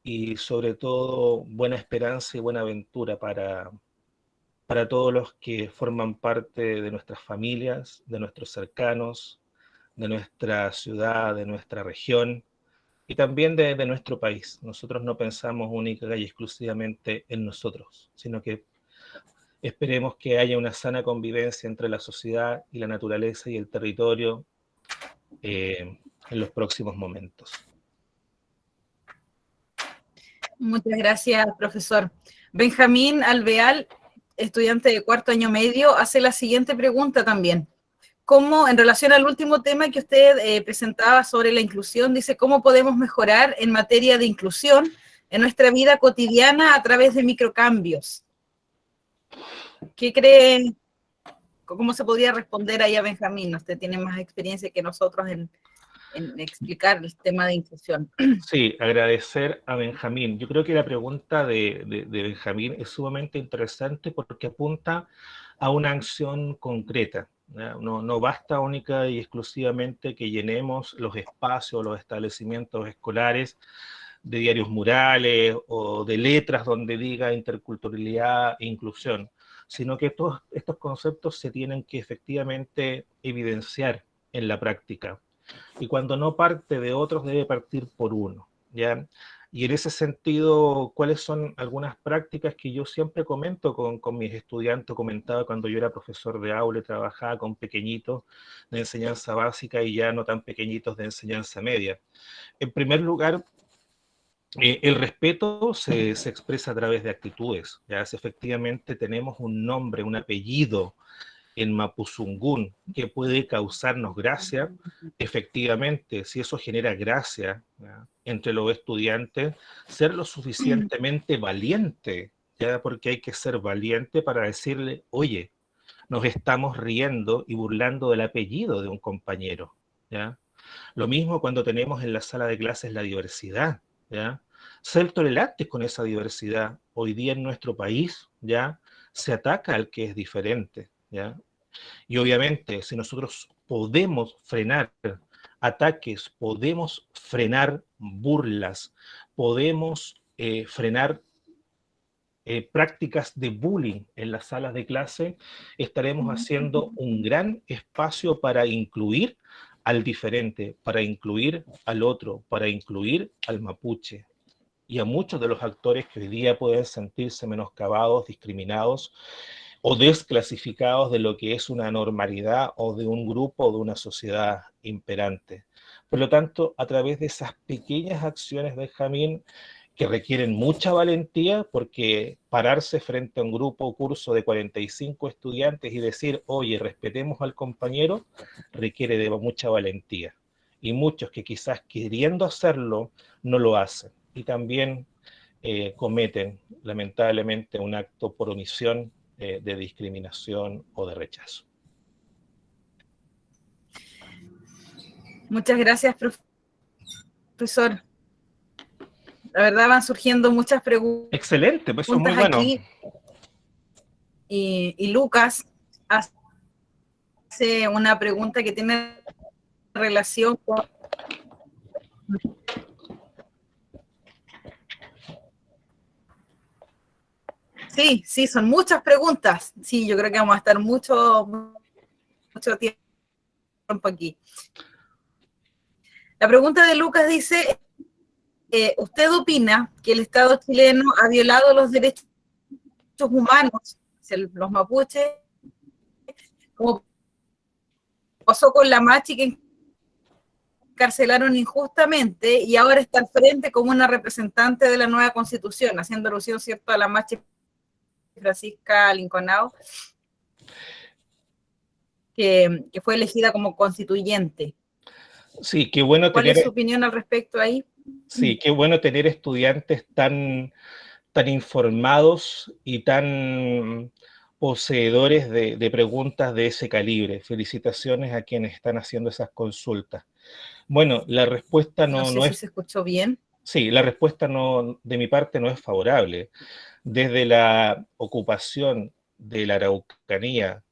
y sobre todo buena esperanza y buena aventura para todos los que forman parte de nuestras familias, de nuestros cercanos, de nuestra ciudad, de nuestra región y también de nuestro país. Nosotros no pensamos única y exclusivamente en nosotros, sino que esperemos que haya una sana convivencia entre la sociedad y la naturaleza y el territorio en los próximos momentos. Muchas gracias, profesor. Benjamín Alveal, estudiante de cuarto año medio, hace la siguiente pregunta también. ¿Cómo, en relación al último tema que usted presentaba sobre la inclusión, dice, ¿cómo podemos mejorar en materia de inclusión en nuestra vida cotidiana a través de microcambios? ¿Qué cree ¿Cómo se podría responder ahí a Benjamín? Usted tiene más experiencia que nosotros en explicar el tema de inclusión. Sí, agradecer a Benjamín. Yo creo que la pregunta de Benjamín es sumamente interesante porque apunta a una acción concreta. ¿Ya? No basta única y exclusivamente que llenemos los espacios, los establecimientos escolares de diarios murales o de letras donde diga interculturalidad e inclusión, sino que todos estos conceptos se tienen que efectivamente evidenciar en la práctica. Y cuando no parte de otros, debe partir por uno, ¿ya? Y en ese sentido, ¿cuáles son algunas prácticas que yo siempre comento con mis estudiantes? Comentaba cuando yo era profesor de aula y trabajaba con pequeñitos de enseñanza básica y ya no tan pequeñitos de enseñanza media. En primer lugar, el respeto se expresa a través de actitudes, ¿ya? Si efectivamente tenemos un nombre, un apellido en Mapuzungún que puede causarnos gracia, efectivamente, si eso genera gracia, ¿ya?, entre los estudiantes, ser lo suficientemente valiente, ¿ya? Porque hay que ser valiente para decirle, oye, nos estamos riendo y burlando del apellido de un compañero, ¿ya? Lo mismo cuando tenemos en la sala de clases la diversidad, ¿ya? Ser tolerantes con esa diversidad. Hoy día en nuestro país, ¿ya?, se ataca al que es diferente, ¿ya? Y obviamente, si nosotros podemos frenar ataques, podemos frenar burlas, podemos frenar prácticas de bullying en las salas de clase, estaremos haciendo un gran espacio para incluir al diferente, para incluir al otro, para incluir al mapuche y a muchos de los actores que hoy día pueden sentirse menoscabados, discriminados o desclasificados de lo que es una normalidad o de un grupo o de una sociedad imperante. Por lo tanto, a través de esas pequeñas acciones, Benjamín, que requieren mucha valentía, porque pararse frente a un grupo o curso de 45 estudiantes y decir, oye, respetemos al compañero, requiere de mucha valentía. Y muchos que quizás queriendo hacerlo, no lo hacen. Y también cometen, lamentablemente, un acto por omisión de discriminación o de rechazo. Muchas gracias, profesor. La verdad van surgiendo muchas preguntas. Excelente, pues eso es muy bueno. Aquí. Y Lucas hace una pregunta que tiene relación con... Sí, son muchas preguntas. Sí, yo creo que vamos a estar mucho tiempo aquí. La pregunta de Lucas dice, ¿usted opina que el Estado chileno ha violado los derechos humanos hacia los mapuches, como pasó con la Machi, que encarcelaron injustamente y ahora está al frente como una representante de la nueva Constitución, haciendo alusión, ¿cierto?, a la Machi Francisca Linconao, que fue elegida como constituyente? Sí, qué bueno ¿Cuál tener... es su opinión al respecto ahí? Sí, qué bueno tener estudiantes tan informados y tan poseedores de preguntas de ese calibre. Felicitaciones a quienes están haciendo esas consultas. Bueno, la respuesta No sé no si es... se escuchó bien. Sí, la respuesta no, de mi parte no es favorable. Desde la ocupación de la Araucanía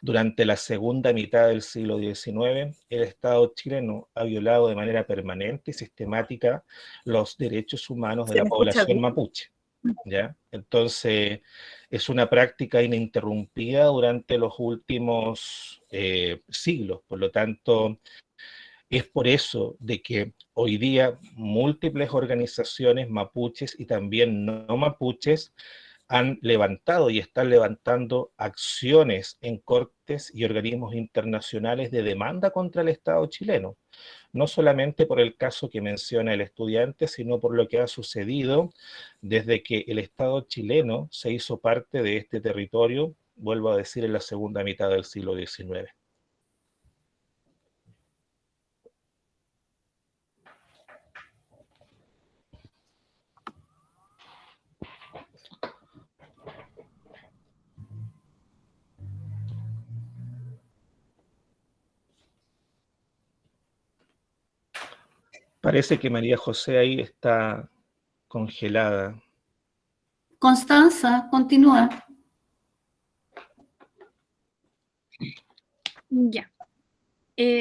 durante la segunda mitad del siglo XIX, el Estado chileno ha violado de manera permanente y sistemática los derechos humanos de ¿Se la me escucha población bien? mapuche, ¿ya? Entonces, es una práctica ininterrumpida durante los últimos siglos. Por lo tanto, es por eso de que hoy día múltiples organizaciones mapuches y también no mapuches han levantado y están levantando acciones en cortes y organismos internacionales de demanda contra el Estado chileno, no solamente por el caso que menciona el estudiante, sino por lo que ha sucedido desde que el Estado chileno se hizo parte de este territorio, vuelvo a decir, en la segunda mitad del siglo XIX. Parece que María José ahí está congelada. Constanza, continúa. Ya.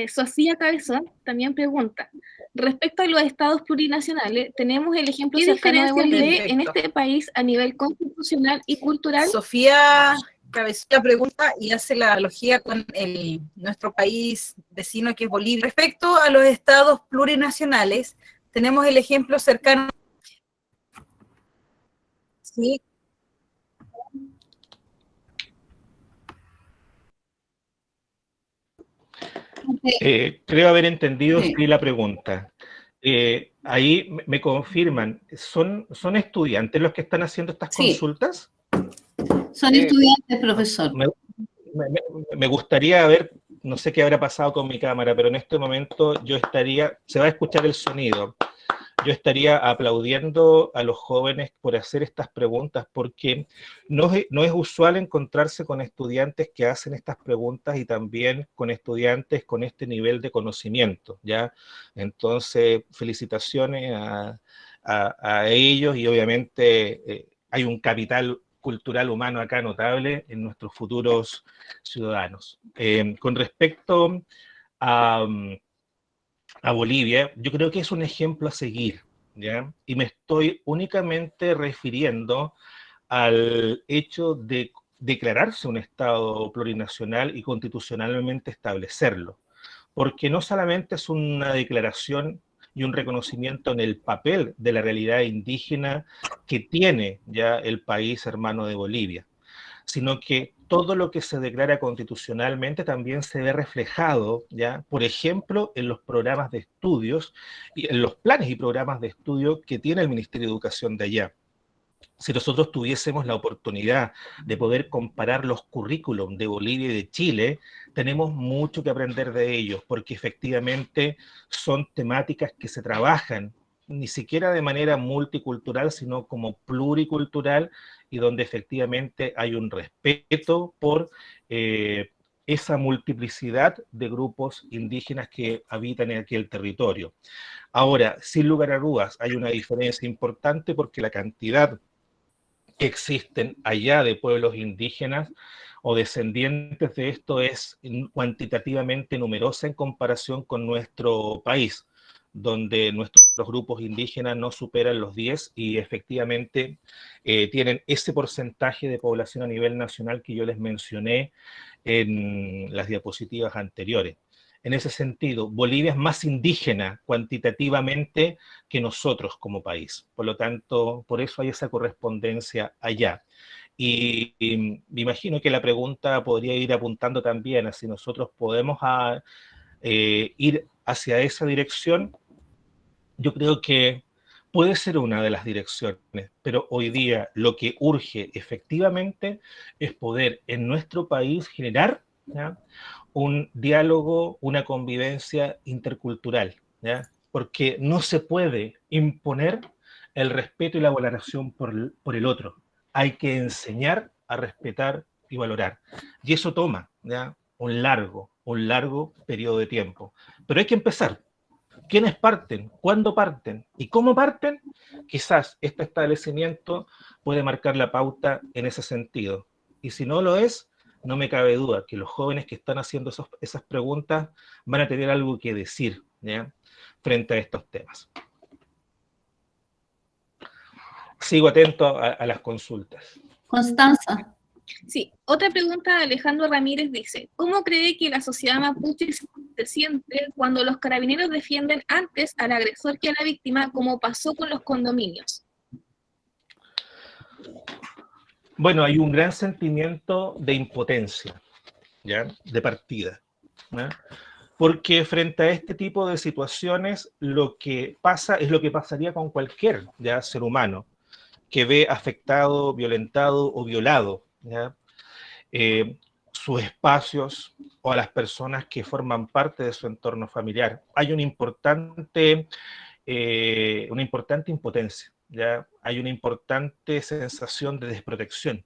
Sofía Cabezón también pregunta, respecto a los estados plurinacionales, tenemos el ejemplo ¿Qué cercano de diferencias Bolivia de- en este país a nivel constitucional y cultural. Sofía Cabezón pregunta y hace la analogía con nuestro país vecino que es Bolivia. Respecto a los estados plurinacionales, tenemos el ejemplo cercano. Sí, Creo haber entendido Sí. sí, la pregunta. Ahí me confirman, ¿son estudiantes los que están haciendo estas Sí. consultas? Son estudiantes, profesor. Me gustaría ver, no sé qué habrá pasado con mi cámara, pero en este momento se va a escuchar el sonido. Yo estaría aplaudiendo a los jóvenes por hacer estas preguntas, porque no es usual encontrarse con estudiantes que hacen estas preguntas y también con estudiantes con este nivel de conocimiento, ¿ya? Entonces, felicitaciones a ellos y obviamente hay un capital cultural humano acá notable en nuestros futuros ciudadanos. Con respecto a Bolivia, yo creo que es un ejemplo a seguir, ¿ya? Y me estoy únicamente refiriendo al hecho de declararse un Estado plurinacional y constitucionalmente establecerlo, porque no solamente es una declaración y un reconocimiento en el papel de la realidad indígena que tiene ya el país hermano de Bolivia, sino que todo lo que se declara constitucionalmente también se ve reflejado, ¿ya? Por ejemplo, en los programas de estudios, y en los planes y programas de estudio que tiene el Ministerio de Educación de allá. Si nosotros tuviésemos la oportunidad de poder comparar los currículum de Bolivia y de Chile, tenemos mucho que aprender de ellos, porque efectivamente son temáticas que se trabajan ni siquiera de manera multicultural, sino como pluricultural, y donde efectivamente hay un respeto por esa multiplicidad de grupos indígenas que habitan en aquel territorio. Ahora, sin lugar a dudas, hay una diferencia importante porque la cantidad que existen allá de pueblos indígenas o descendientes de esto es cuantitativamente numerosa en comparación con nuestro país, donde nuestros grupos indígenas no superan los 10 y efectivamente tienen ese porcentaje de población a nivel nacional que yo les mencioné en las diapositivas anteriores. En ese sentido, Bolivia es más indígena cuantitativamente que nosotros como país. Por lo tanto, por eso hay esa correspondencia allá. Y me imagino que la pregunta podría ir apuntando también a si nosotros podemos ir hacia esa dirección. Yo creo que puede ser una de las direcciones, pero hoy día lo que urge efectivamente es poder en nuestro país generar, ¿ya?, un diálogo, una convivencia intercultural, ¿ya? Porque no se puede imponer el respeto y la valoración por el otro. Hay que enseñar a respetar y valorar. Y eso toma, ¿ya?, un largo periodo de tiempo. Pero hay que empezar. ¿Quiénes parten? ¿Cuándo parten? ¿Y cómo parten? Quizás este establecimiento puede marcar la pauta en ese sentido. Y si no lo es, no me cabe duda que los jóvenes que están haciendo esas preguntas van a tener algo que decir, ¿ya?, frente a estos temas. Sigo atento a las consultas. Constanza. Sí, otra pregunta de Alejandro Ramírez dice, ¿cómo cree que la sociedad mapuche se siente cuando los carabineros defienden antes al agresor que a la víctima, como pasó con los condominios? Bueno, hay un gran sentimiento de impotencia, ¿ya?, de partida, ¿ya? Porque frente a este tipo de situaciones, lo que pasa es lo que pasaría con cualquier, ¿ya?, ser humano que ve afectado, violentado o violado, ¿ya?, sus espacios o a las personas que forman parte de su entorno familiar. Hay una importante impotencia, ¿ya? Hay una importante sensación de desprotección,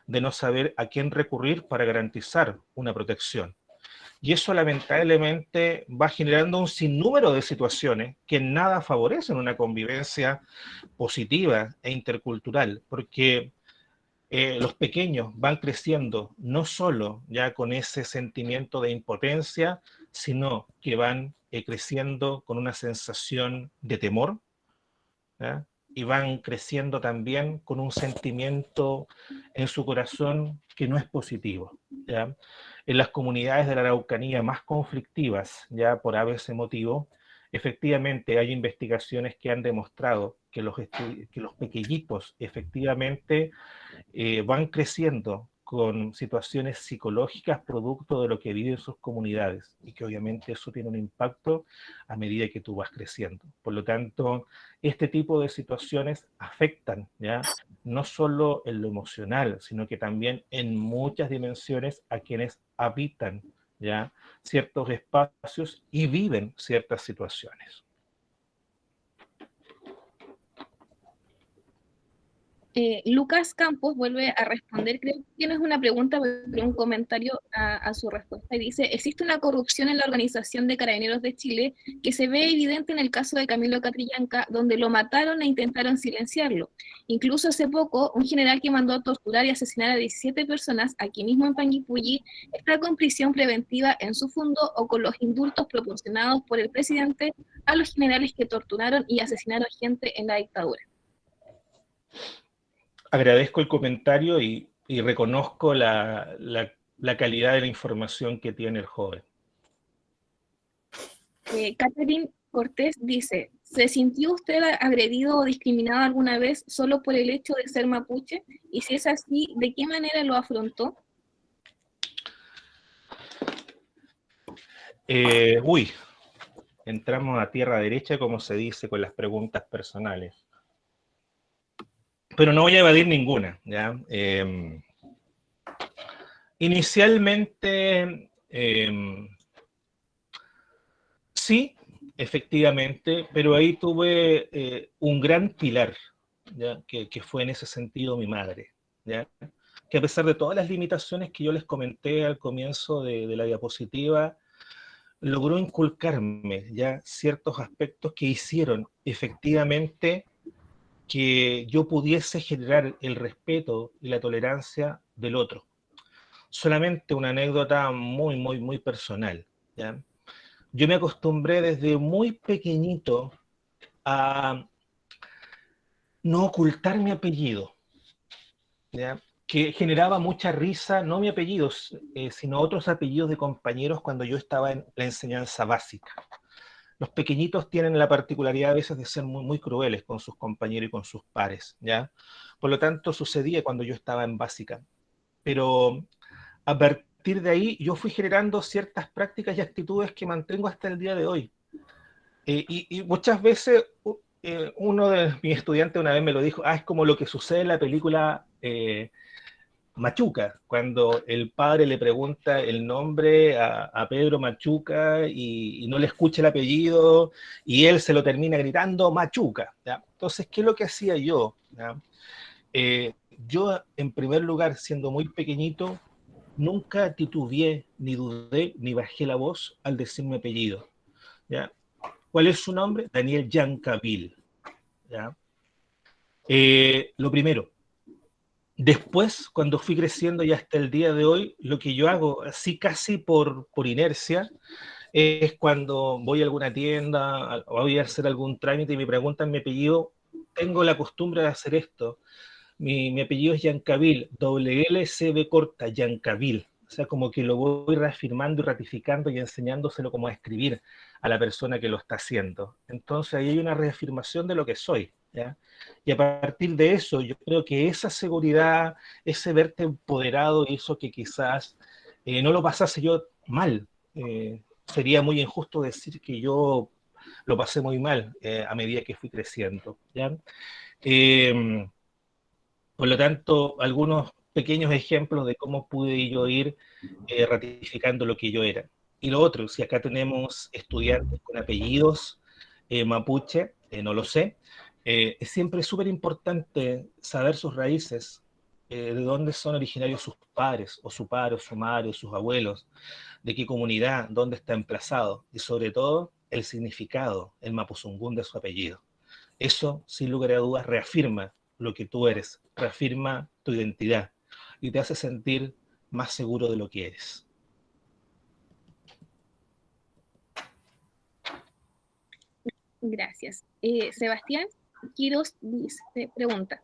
de no saber a quién recurrir para garantizar una protección. Y eso lamentablemente va generando un sinnúmero de situaciones que nada favorecen una convivencia positiva e intercultural, porque los pequeños van creciendo no solo ya con ese sentimiento de impotencia, sino que van creciendo con una sensación de temor, ¿ya? Y van creciendo también con un sentimiento en su corazón que no es positivo, ¿ya? En las comunidades de la Araucanía más conflictivas, ya por ese motivo, efectivamente hay investigaciones que han demostrado que los pequeñitos efectivamente van creciendo con situaciones psicológicas producto de lo que viven sus comunidades y que obviamente eso tiene un impacto a medida que tú vas creciendo. Por lo tanto, este tipo de situaciones afectan, ¿ya? No solo en lo emocional, sino que también en muchas dimensiones a quienes habitan, ¿ya? Ciertos espacios y viven ciertas situaciones. Lucas Campos vuelve a responder, creo que no es una pregunta, pero un comentario a su respuesta, y dice: existe una corrupción en la Organización de Carabineros de Chile que se ve evidente en el caso de Camilo Catrillanca, donde lo mataron e intentaron silenciarlo. Incluso hace poco, un general que mandó a torturar y asesinar a 17 personas aquí mismo en Panguipulli está con prisión preventiva en su fundo o con los indultos proporcionados por el presidente a los generales que torturaron y asesinaron gente en la dictadura. Agradezco el comentario y reconozco la calidad de la información que tiene el joven. Catherine Cortés dice: ¿se sintió usted agredido o discriminado alguna vez solo por el hecho de ser mapuche? Y si es así, ¿de qué manera lo afrontó? Entramos a tierra derecha, como se dice, con las preguntas personales. Pero no voy a evadir ninguna, ¿ya? Inicialmente, sí, efectivamente, pero ahí tuve un gran pilar, ¿ya? Que fue en ese sentido mi madre, ¿ya? Que a pesar de todas las limitaciones que yo les comenté al comienzo de la diapositiva, logró inculcarme ya ciertos aspectos que hicieron efectivamente que yo pudiese generar el respeto y la tolerancia del otro. Solamente una anécdota muy personal, ¿ya? Yo me acostumbré desde muy pequeñito a no ocultar mi apellido, ¿ya? Que generaba mucha risa, no mi apellido, sino otros apellidos de compañeros cuando yo estaba en la enseñanza básica. Los pequeñitos tienen la particularidad a veces de ser muy crueles con sus compañeros y con sus pares, ¿ya? Por lo tanto, sucedía cuando yo estaba en básica. Pero a partir de ahí, yo fui generando ciertas prácticas y actitudes que mantengo hasta el día de hoy. Y muchas veces, uno de mis estudiantes una vez me lo dijo: es como lo que sucede en la película Machuca, cuando el padre le pregunta el nombre a Pedro Machuca y no le escucha el apellido y él se lo termina gritando Machuca, ¿ya? Entonces, ¿qué es lo que hacía yo? Yo, en primer lugar, siendo muy pequeñito, nunca titubeé, ni dudé, ni bajé la voz al decir mi apellido, ¿ya? ¿Cuál es su nombre? Daniel Yancavil, ¿ya? Lo primero. Después, cuando fui creciendo y hasta el día de hoy, lo que yo hago, así casi por inercia, es cuando voy a alguna tienda o voy a hacer algún trámite y me preguntan mi apellido, tengo la costumbre de hacer esto. Mi apellido es Yancavil, WLCB corta, Yancavil. O sea, como que lo voy reafirmando y ratificando y enseñándoselo como a escribir a la persona que lo está haciendo. Entonces ahí hay una reafirmación de lo que soy, ¿ya? Y a partir de eso, yo creo que esa seguridad, ese verte empoderado, hizo que quizás no lo pasase yo mal. Sería muy injusto decir que yo lo pasé muy mal a medida que fui creciendo, ¿ya? Por lo tanto, algunos pequeños ejemplos de cómo pude yo ir ratificando lo que yo era. Y lo otro, si acá tenemos estudiantes con apellidos mapuche, no lo sé, siempre es súper importante saber sus raíces, de dónde son originarios sus padres, o su padre, o su madre, o sus abuelos, de qué comunidad, dónde está emplazado, y sobre todo el significado, el mapuzungún de su apellido. Eso, sin lugar a dudas, reafirma lo que tú eres, reafirma tu identidad y te hace sentir más seguro de lo que eres. Gracias. Sebastián Quiros dice, pregunta,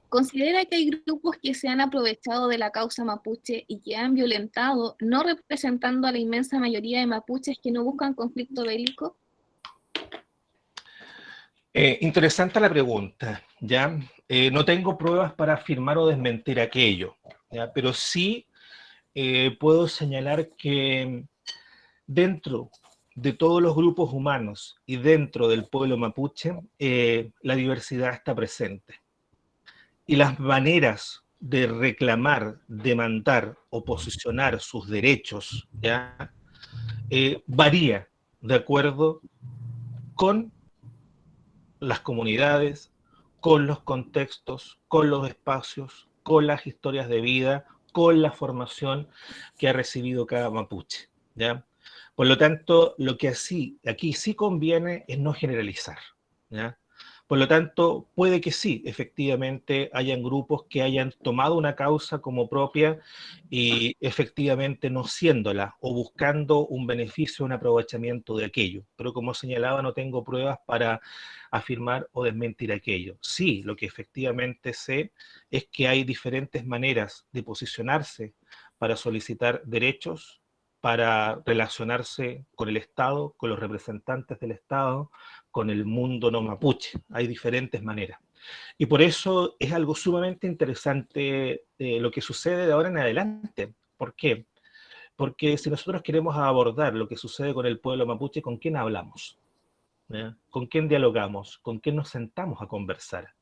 ¿considera que hay grupos que se han aprovechado de la causa mapuche y que han violentado, no representando a la inmensa mayoría de mapuches que no buscan conflicto bélico? Interesante la pregunta, ¿ya? No tengo pruebas para afirmar o desmentir aquello, ¿ya? Pero sí puedo señalar que dentro de todos los grupos humanos y dentro del pueblo mapuche, la diversidad está presente. Y las maneras de reclamar, demandar o posicionar sus derechos, ¿ya? Varía de acuerdo con las comunidades, con los contextos, con los espacios, con las historias de vida, con la formación que ha recibido cada mapuche, ¿ya? Por lo tanto, lo que aquí sí conviene es no generalizar, ¿ya? Por lo tanto, puede que sí, efectivamente, hayan grupos que hayan tomado una causa como propia y efectivamente no siéndola o buscando un beneficio, un aprovechamiento de aquello. Pero como señalaba, no tengo pruebas para afirmar o desmentir aquello. Sí, lo que efectivamente sé es que hay diferentes maneras de posicionarse para solicitar derechos, para relacionarse con el Estado, con los representantes del Estado, con el mundo no mapuche. Hay diferentes maneras. Y por eso es algo sumamente interesante lo que sucede de ahora en adelante. ¿Por qué? Porque si nosotros queremos abordar lo que sucede con el pueblo mapuche, ¿con quién hablamos? ¿Ya? ¿Con quién dialogamos? ¿Con quién nos sentamos a conversar?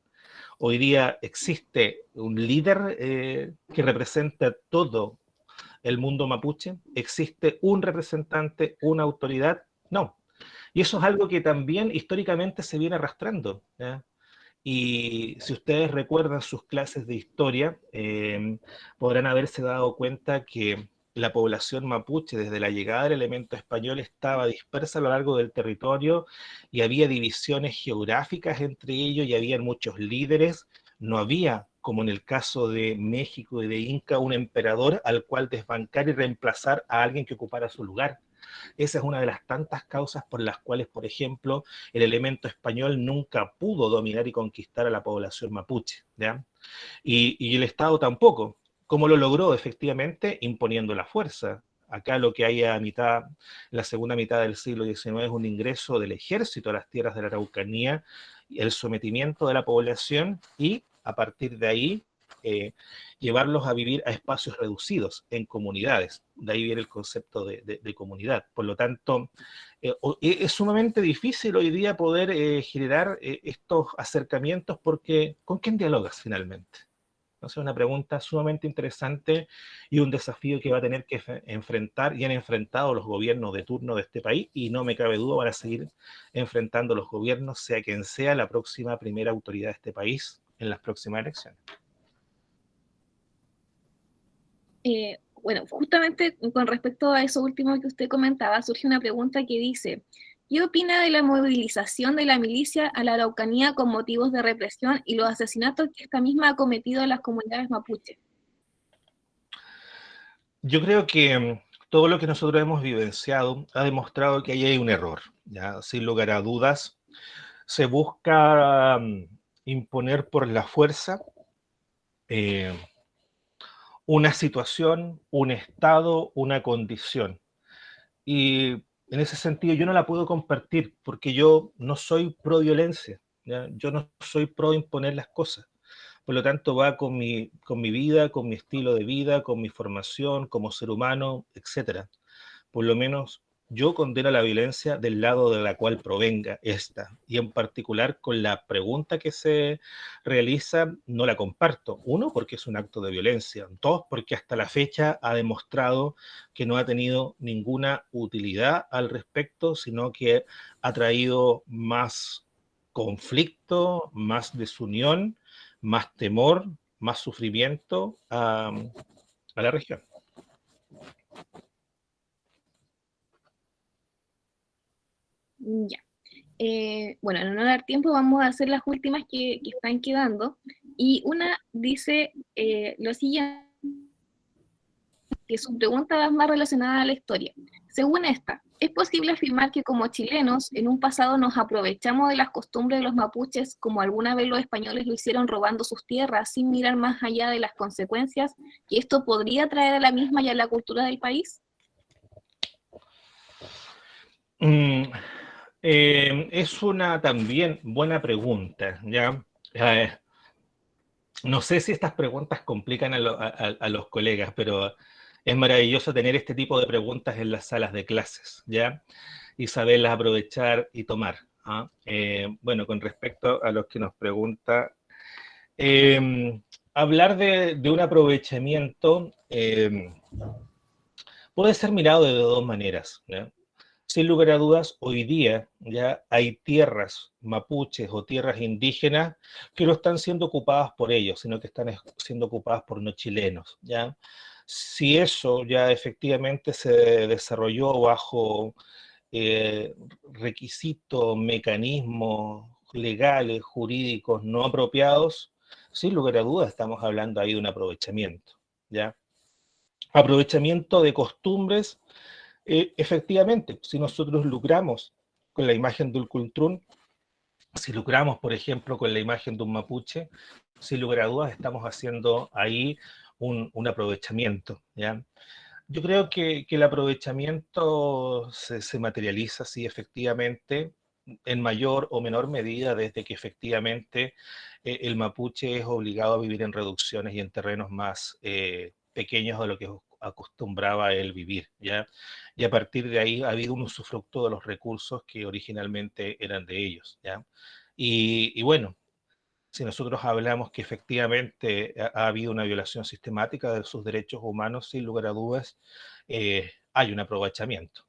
Hoy día existe un líder que representa todo el mundo mapuche, existe un representante, una autoridad, no. Y eso es algo que también históricamente se viene arrastrando, ¿ya? Y si ustedes recuerdan sus clases de historia, podrán haberse dado cuenta que la población mapuche, desde la llegada del elemento español, estaba dispersa a lo largo del territorio y había divisiones geográficas entre ellos y había muchos líderes. No había, como en el caso de México y de Inca, un emperador al cual desbancar y reemplazar a alguien que ocupara su lugar. Esa es una de las tantas causas por las cuales, por ejemplo, el elemento español nunca pudo dominar y conquistar a la población mapuche, ¿ya? Y el Estado tampoco. ¿Cómo lo logró? Efectivamente, imponiendo la fuerza. Acá lo que hay en la segunda mitad del siglo XIX es un ingreso del ejército a las tierras de la Araucanía, el sometimiento de la población y a partir de ahí llevarlos a vivir a espacios reducidos, en comunidades. De ahí viene el concepto de comunidad. Por lo tanto, es sumamente difícil hoy día poder generar estos acercamientos porque ¿con quién dialogas finalmente? Entonces, es una pregunta sumamente interesante y un desafío que va a tener que enfrentar y han enfrentado los gobiernos de turno de este país y no me cabe duda van a seguir enfrentando los gobiernos, sea quien sea la próxima primera autoridad de este país en las próximas elecciones. Bueno, justamente con respecto a eso último que usted comentaba, surge una pregunta que dice, ¿qué opina de la movilización de la milicia a la Araucanía con motivos de represión y los asesinatos que esta misma ha cometido en las comunidades mapuche? Yo creo que todo lo que nosotros hemos vivenciado ha demostrado que ahí hay un error, ¿ya? Sin lugar a dudas. Se busca imponer por la fuerza una situación, un estado, una condición. Y en ese sentido yo no la puedo compartir porque yo no soy pro violencia, ¿ya? Yo no soy pro imponer las cosas. Por lo tanto va con mi vida, con mi estilo de vida, con mi formación como ser humano, etcétera. Por lo menos yo condeno la violencia del lado de la cual provenga esta, y en particular con la pregunta que se realiza, no la comparto. Uno, porque es un acto de violencia. Dos, porque hasta la fecha ha demostrado que no ha tenido ninguna utilidad al respecto, sino que ha traído más conflicto, más desunión, más temor más sufrimiento a la región. Ya. Bueno, en no dar tiempo, vamos a hacer las últimas que están quedando. Y una dice lo siguiente, que su pregunta va más relacionada a la historia. Según esta, ¿es posible afirmar que como chilenos en un pasado nos aprovechamos de las costumbres de los mapuches como alguna vez los españoles lo hicieron robando sus tierras sin mirar más allá de las consecuencias que esto podría traer a la misma y a la cultura del país? Es una también buena pregunta, ¿ya? No sé si estas preguntas complican a los colegas, pero es maravilloso tener este tipo de preguntas en las salas de clases, ¿ya? Y saberlas aprovechar y tomar, ¿ah? Bueno, con respecto a los que nos pregunta, hablar de un aprovechamiento puede ser mirado de dos maneras, ¿ya? Sin lugar a dudas, hoy día ya hay tierras mapuches o tierras indígenas que no están siendo ocupadas por ellos, sino que están siendo ocupadas por no chilenos, ¿ya? Si eso ya efectivamente se desarrolló bajo requisitos, mecanismos legales, jurídicos no apropiados, sin lugar a dudas estamos hablando ahí de un aprovechamiento, ¿ya? Aprovechamiento de costumbres. Efectivamente, si nosotros lucramos con la imagen del cultrún, si lucramos, por ejemplo, con la imagen de un mapuche, sin lugar a dudas estamos haciendo ahí un aprovechamiento, ¿ya? Yo creo que el aprovechamiento se materializa, sí, efectivamente, en mayor o menor medida desde que efectivamente el mapuche es obligado a vivir en reducciones y en terrenos más pequeños de lo que acostumbraba él vivir, ¿ya? Y a partir de ahí ha habido un usufructo de los recursos que originalmente eran de ellos, ¿ya? Y bueno, si nosotros hablamos que efectivamente ha habido una violación sistemática de sus derechos humanos, sin lugar a dudas, hay un aprovechamiento.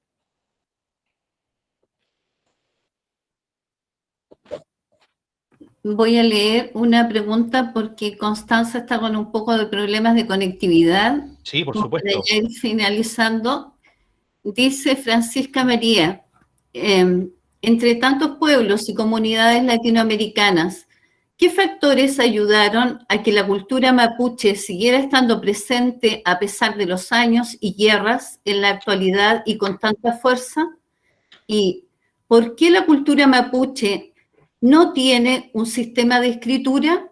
Voy a leer una pregunta porque Constanza está con un poco de problemas de conectividad. Sí, por Para supuesto. ya ir finalizando, dice Francisca María, entre tantos pueblos y comunidades latinoamericanas, ¿qué factores ayudaron a que la cultura mapuche siguiera estando presente a pesar de los años y guerras en la actualidad y con tanta fuerza? ¿Y por qué la cultura mapuche no tiene un sistema de escritura?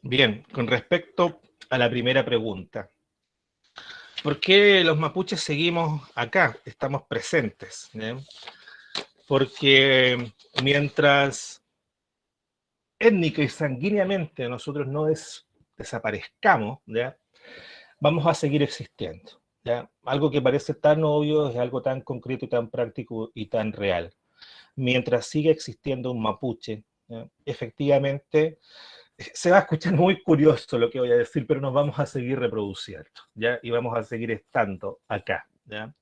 Bien, con respecto a la primera pregunta, ¿por qué los mapuches seguimos acá? Estamos presentes, ¿eh? Porque mientras étnica y sanguíneamente nosotros no desaparezcamos, ¿ya? Vamos a seguir existiendo, ¿ya? Algo que parece tan obvio es algo tan concreto y tan práctico y tan real. Mientras siga existiendo un mapuche, ¿ya? Efectivamente, se va a escuchar muy curioso lo que voy a decir, pero nos vamos a seguir reproduciendo, ¿ya? Y vamos a seguir estando acá, ¿ya?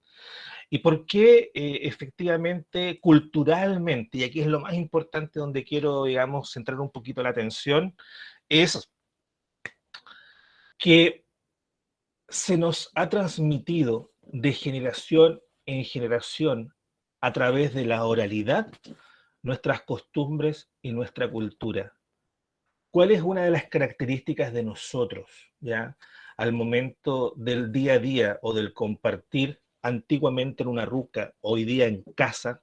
¿Y por qué efectivamente, culturalmente, y aquí es lo más importante donde quiero, digamos, centrar un poquito la atención, es que se nos ha transmitido de generación en generación a través de la oralidad nuestras costumbres y nuestra cultura. ¿Cuál es una de las características de nosotros, ya, al momento del día a día o del compartir, antiguamente en una ruca, hoy día en casa?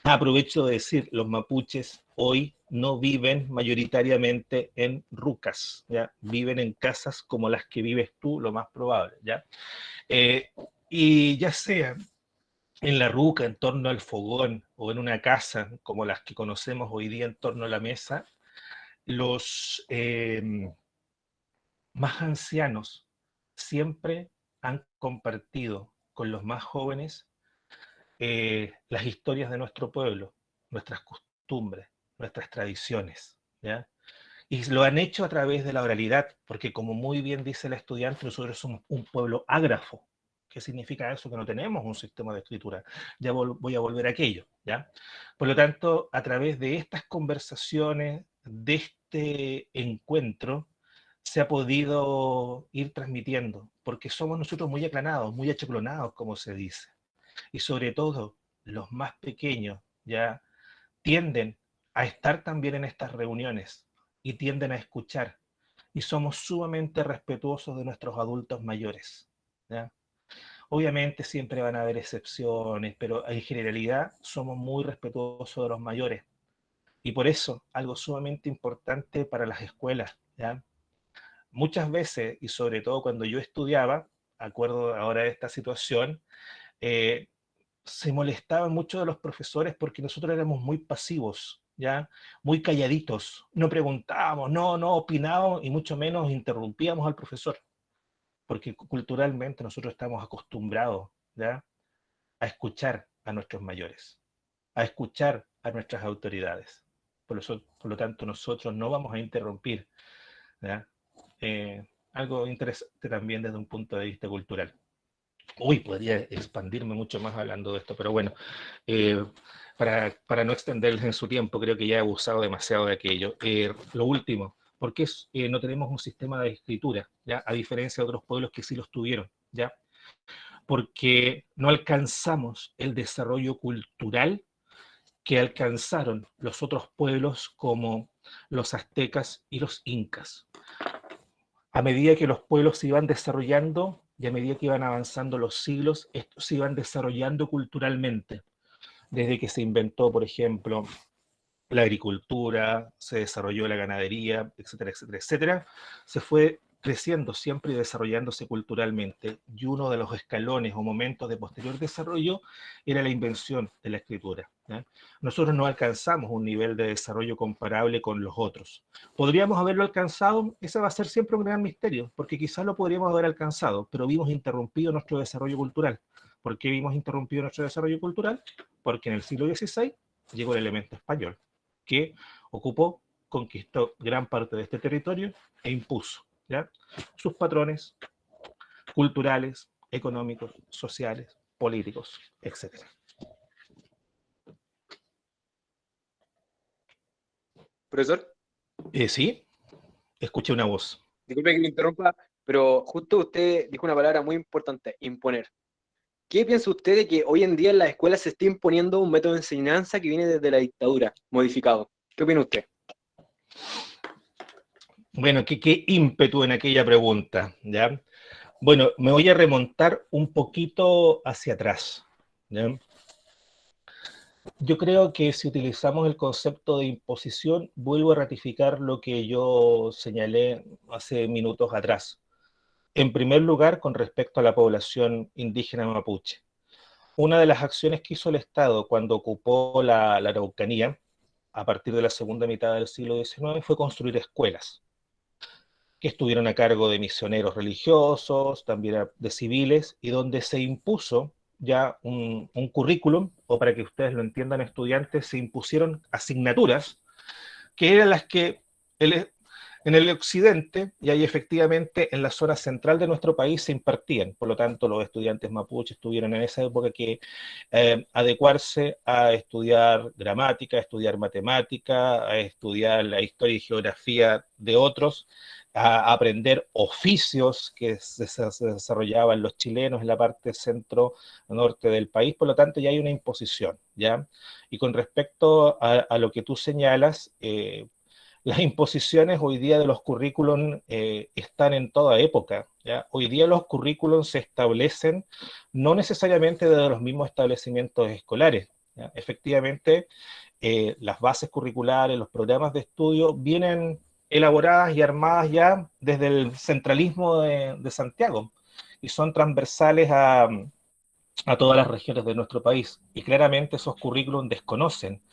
Aprovecho de decir, los mapuches hoy no viven mayoritariamente en rucas, ¿ya? Viven en casas como las que vives tú, lo más probable, ¿ya? Y ya sea en la ruca, en torno al fogón, o en una casa como las que conocemos hoy día en torno a la mesa, los más ancianos siempre han compartido con los más jóvenes las historias de nuestro pueblo, nuestras costumbres, nuestras tradiciones, ¿ya? Y lo han hecho a través de la oralidad, porque como muy bien dice la estudiante, nosotros somos un pueblo ágrafo. ¿Qué significa eso? Que no tenemos un sistema de escritura. Ya voy a volver a aquello, ¿ya? Por lo tanto, a través de estas conversaciones, de este encuentro se ha podido ir transmitiendo, porque somos nosotros muy aclanados, muy achaclonados, como se dice, y sobre todo los más pequeños ya tienden a estar también en estas reuniones y tienden a escuchar, y somos sumamente respetuosos de nuestros adultos mayores, ¿ya? Obviamente siempre van a haber excepciones, pero en generalidad somos muy respetuosos de los mayores. Y por eso, algo sumamente importante para las escuelas, ¿ya? Muchas veces, y sobre todo cuando yo estudiaba, acuerdo ahora de esta situación, eh, se molestaban mucho de los profesores porque nosotros éramos muy pasivos, ¿ya? Muy calladitos, no preguntábamos, no opinábamos y mucho menos interrumpíamos al profesor, porque culturalmente nosotros estamos acostumbrados, ¿ya? A escuchar a nuestros mayores, a escuchar a nuestras autoridades. Por lo tanto, nosotros no vamos a interrumpir, ¿ya? Algo interesante también desde un punto de vista cultural. Uy, podría expandirme mucho más hablando de esto, pero bueno, eh, para no extenderles en su tiempo, creo que ya he abusado demasiado de aquello. Lo último, ¿por qué no tenemos un sistema de escritura, ¿ya? A diferencia de otros pueblos que sí los tuvieron, ¿ya? Porque no alcanzamos el desarrollo cultural que alcanzaron los otros pueblos como los aztecas y los incas. A medida que los pueblos se iban desarrollando y a medida que iban avanzando los siglos, estos se iban desarrollando culturalmente. Desde que se inventó, por ejemplo, la agricultura, se desarrolló la ganadería, etcétera, etcétera, etcétera, se fue creciendo siempre y desarrollándose culturalmente. Y uno de los escalones o momentos de posterior desarrollo era la invención de la escritura, ¿ya? Nosotros no alcanzamos un nivel de desarrollo comparable con los otros. ¿Podríamos haberlo alcanzado? Ese va a ser siempre un gran misterio, porque quizás lo podríamos haber alcanzado, pero vimos interrumpido nuestro desarrollo cultural. ¿Por qué vimos interrumpido nuestro desarrollo cultural? Porque en el siglo XVI llegó el elemento español, que ocupó, conquistó gran parte de este territorio e impuso, ¿ya?, sus patrones culturales, económicos, sociales, políticos, etc. Profesor, Sí, escuché una voz. disculpe que le interrumpa, pero justo usted dijo una palabra muy importante, imponer. ¿Qué piensa usted de que hoy en día en las escuelas se esté imponiendo un método de enseñanza que viene desde la dictadura, modificado? ¿Qué opina usted? Bueno, ¿qué ímpetu en aquella pregunta? ¿Ya? Bueno, me voy a remontar un poquito hacia atrás, ¿ya? Yo creo que si utilizamos el concepto de imposición, vuelvo a ratificar lo que yo señalé hace minutos atrás. En primer lugar, con respecto a la población indígena mapuche. Una de las acciones que hizo el Estado cuando ocupó la Araucanía, a partir de la segunda mitad del siglo XIX, fue construir escuelas, que estuvieron a cargo de misioneros religiosos, también de civiles, y donde se impuso ya un currículum, o para que ustedes lo entiendan, estudiantes, se impusieron asignaturas que eran las que en el occidente y ahí efectivamente en la zona central de nuestro país se impartían. Por lo tanto, los estudiantes mapuches tuvieron en esa época que adecuarse a estudiar gramática, a estudiar matemática, a estudiar la historia y geografía de otros, a aprender oficios que se desarrollaban los chilenos en la parte centro-norte del país. Por lo tanto, ya hay una imposición, ¿ya? Y con respecto a lo que tú señalas, las imposiciones hoy día de los currículum están en toda época, ¿ya? Hoy día los currículum se establecen no necesariamente desde los mismos establecimientos escolares, ¿ya? Efectivamente, las bases curriculares, los programas de estudio vienen elaboradas y armadas ya desde el centralismo de Santiago y son transversales a todas las regiones de nuestro país. Y claramente esos currículum desconocen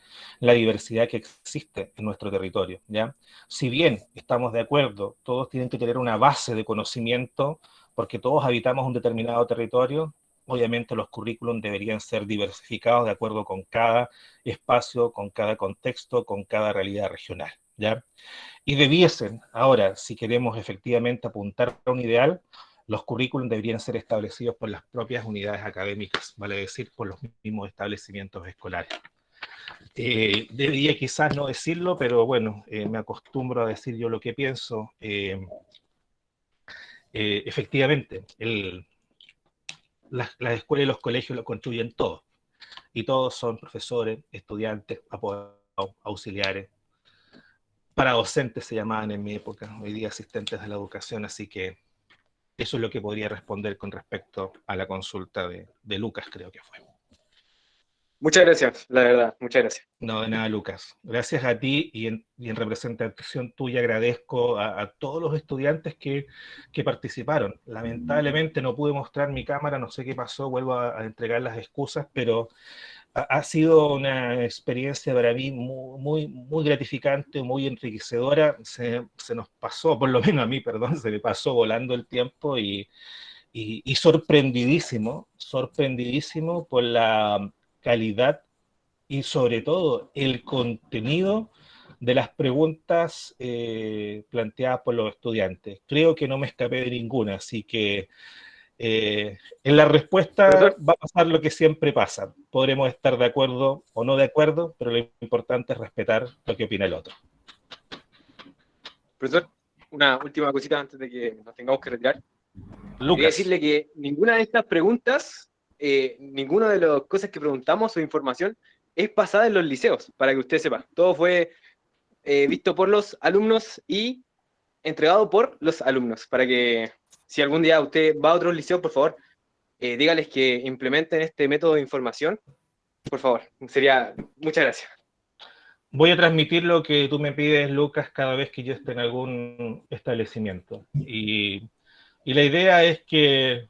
la diversidad que existe en nuestro territorio, ¿ya? Si bien estamos de acuerdo, todos tienen que tener una base de conocimiento, porque todos habitamos un determinado territorio, obviamente los currículum deberían ser diversificados de acuerdo con cada espacio, con cada contexto, con cada realidad regional, ¿ya? Y debiesen, ahora, si queremos efectivamente apuntar a un ideal, los currículum deberían ser establecidos por las propias unidades académicas, vale decir, por los mismos establecimientos escolares. Debería quizás no decirlo, pero bueno, me acostumbro a decir yo lo que pienso. Efectivamente, las escuelas y los colegios lo construyen todos, y todos son profesores, estudiantes, apoderados, auxiliares, paradocentes se llamaban en mi época, hoy día asistentes de la educación, así que eso es lo que podría responder con respecto a la consulta de Lucas, creo que fue. Muchas gracias, la verdad, muchas gracias. No, de nada, Lucas. Gracias a ti y en representación tuya agradezco a todos los estudiantes que participaron. Lamentablemente no pude mostrar mi cámara, no sé qué pasó, vuelvo a entregar las excusas, pero ha sido una experiencia para mí muy, muy gratificante, muy enriquecedora. Se nos pasó, por lo menos a mí, perdón, se me pasó volando el tiempo y sorprendidísimo por la calidad y sobre todo el contenido de las preguntas planteadas por los estudiantes. Creo que no me escapé de ninguna, así que en la respuesta Profesor, va a pasar lo que siempre pasa. Podremos estar de acuerdo o no de acuerdo, pero lo importante es respetar lo que opina el otro. profesor, una última cosita antes de que nos tengamos que retirar. Quería Lucas, decirle que ninguna de estas preguntas, ninguna de las cosas que preguntamos o información es pasada en los liceos, para que usted sepa. Todo fue visto por los alumnos y entregado por los alumnos, para que si algún día usted va a otros liceos, por favor, dígales que implementen este método de información, por favor. Muchas gracias. voy a transmitir lo que tú me pides, Lucas, cada vez que yo esté en algún establecimiento. Y la idea es que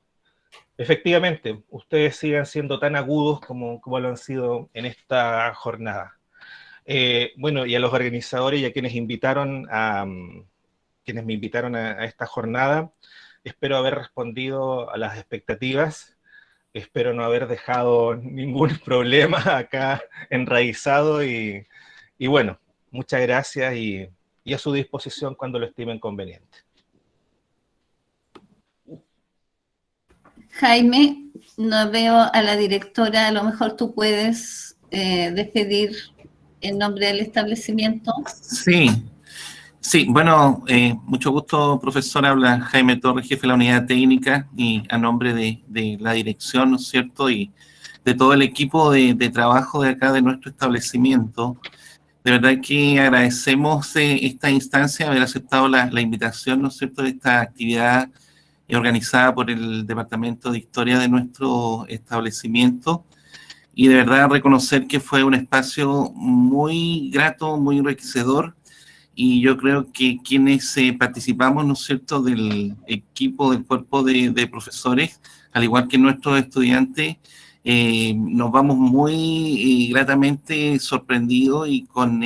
efectivamente ustedes sigan siendo tan agudos como lo han sido en esta jornada. Bueno, y a los organizadores y a quienes me invitaron a esta jornada, espero haber respondido a las expectativas, espero no haber dejado ningún problema acá enraizado y bueno, muchas gracias y a su disposición cuando lo estimen conveniente. Jaime, no veo a la directora, a lo mejor tú puedes despedir en nombre del establecimiento. Sí, bueno, mucho gusto, profesor. Habla Jaime Torres, jefe de la unidad técnica, y a nombre de la dirección, ¿no es cierto?, y de todo el equipo de trabajo de acá de nuestro establecimiento. De verdad que agradecemos esta instancia, haber aceptado la invitación, ¿no es cierto?, de esta actividad organizada por el Departamento de Historia de nuestro establecimiento, y de verdad reconocer que fue un espacio muy grato, muy enriquecedor, y yo creo que quienes participamos, ¿no es cierto?, del equipo, del cuerpo de profesores, al igual que nuestros estudiantes, nos vamos muy gratamente sorprendidos y con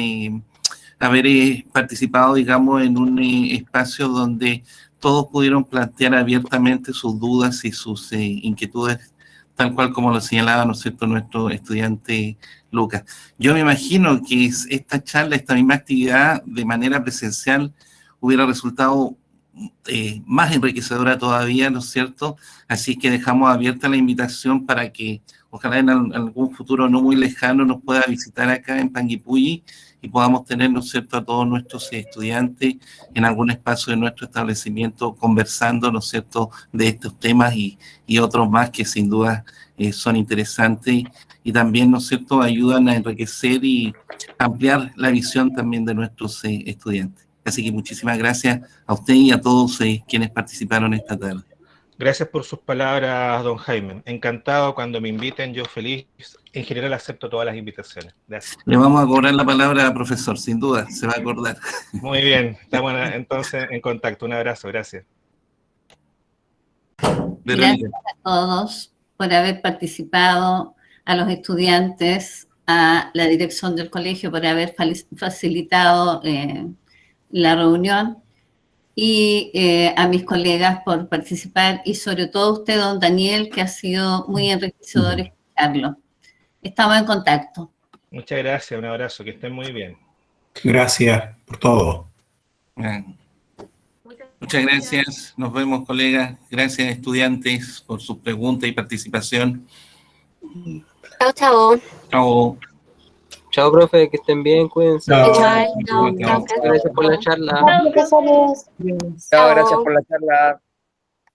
haber participado, digamos, en un espacio donde todos pudieron plantear abiertamente sus dudas y sus inquietudes, tal cual como lo señalaba, ¿no es cierto?, nuestro estudiante Lucas. Yo me imagino que esta charla, esta misma actividad de manera presencial hubiera resultado más enriquecedora todavía, ¿no es cierto? Así que dejamos abierta la invitación para que ojalá en algún futuro no muy lejano nos pueda visitar acá en Panguipulli y podamos tener, ¿no es cierto?, a todos nuestros estudiantes en algún espacio de nuestro establecimiento conversando, ¿no es cierto?, de estos temas y otros más que sin duda son interesantes y también, ¿no es cierto?, ayudan a enriquecer y ampliar la visión también de nuestros estudiantes. Así que muchísimas gracias a usted y a todos quienes participaron esta tarde. Gracias por sus palabras, don Jaime. Encantado, cuando me inviten, yo feliz. En general acepto todas las invitaciones. Gracias. Le vamos a cobrar la palabra, profesor, sin duda, se va a acordar. Muy bien, estamos entonces en contacto. Un abrazo, gracias. Gracias a todos por haber participado, a los estudiantes, a la dirección del colegio por haber facilitado la reunión y a mis colegas por participar y sobre todo a usted, don Daniel, que ha sido muy enriquecedor escucharlo. Estamos en contacto. Muchas gracias, un abrazo, que estén muy bien. Gracias por todo. Muchas gracias, nos vemos, colegas. Gracias, estudiantes, por sus preguntas y participación. Chao, chao. Chao. Chao, profe, que estén bien, cuídense. Chao. Gracias por la charla. Profesores. Chao, gracias por la charla.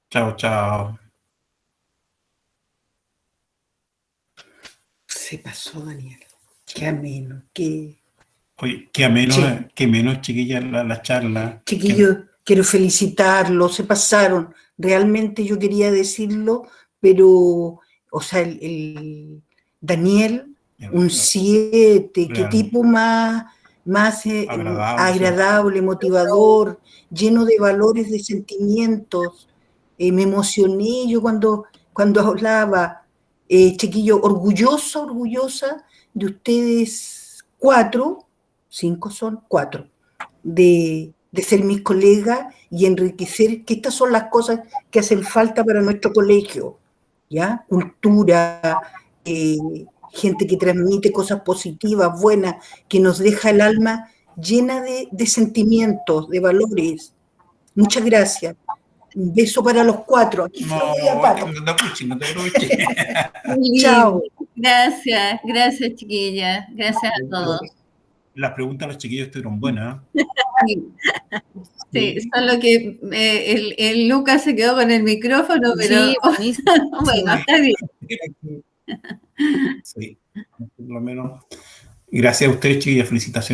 Chao, chao. Se pasó, Daniel. Qué ameno, qué... Oye, Sí. qué menos, chiquilla, la charla. Chiquillos, quiero felicitarlos, se pasaron. Realmente yo quería decirlo, pero, o sea, el Daniel, un 7, qué Claro. tipo más agradable, motivador, lleno de valores, de sentimientos. Me emocioné yo cuando hablaba. Chiquillo, orgullosa de ustedes 4, 5 son 4, de ser mis colegas y enriquecer, que estas son las cosas que hacen falta para nuestro colegio, ¿ya? Cultura, gente que transmite cosas positivas, buenas, que nos deja el alma llena de sentimientos, de valores. Muchas gracias. Un beso para los 4. Aquí se lo voy a parar. No te aproveches. Chao. Gracias, chiquilla. Gracias a todos. Las preguntas de los chiquillos estuvieron buenas. Sí, solo que el Lucas se quedó con el micrófono, pero Sí, buenísimo. bueno, está bien. Sí, por lo menos. Gracias a ustedes, chiquillas. Felicitaciones.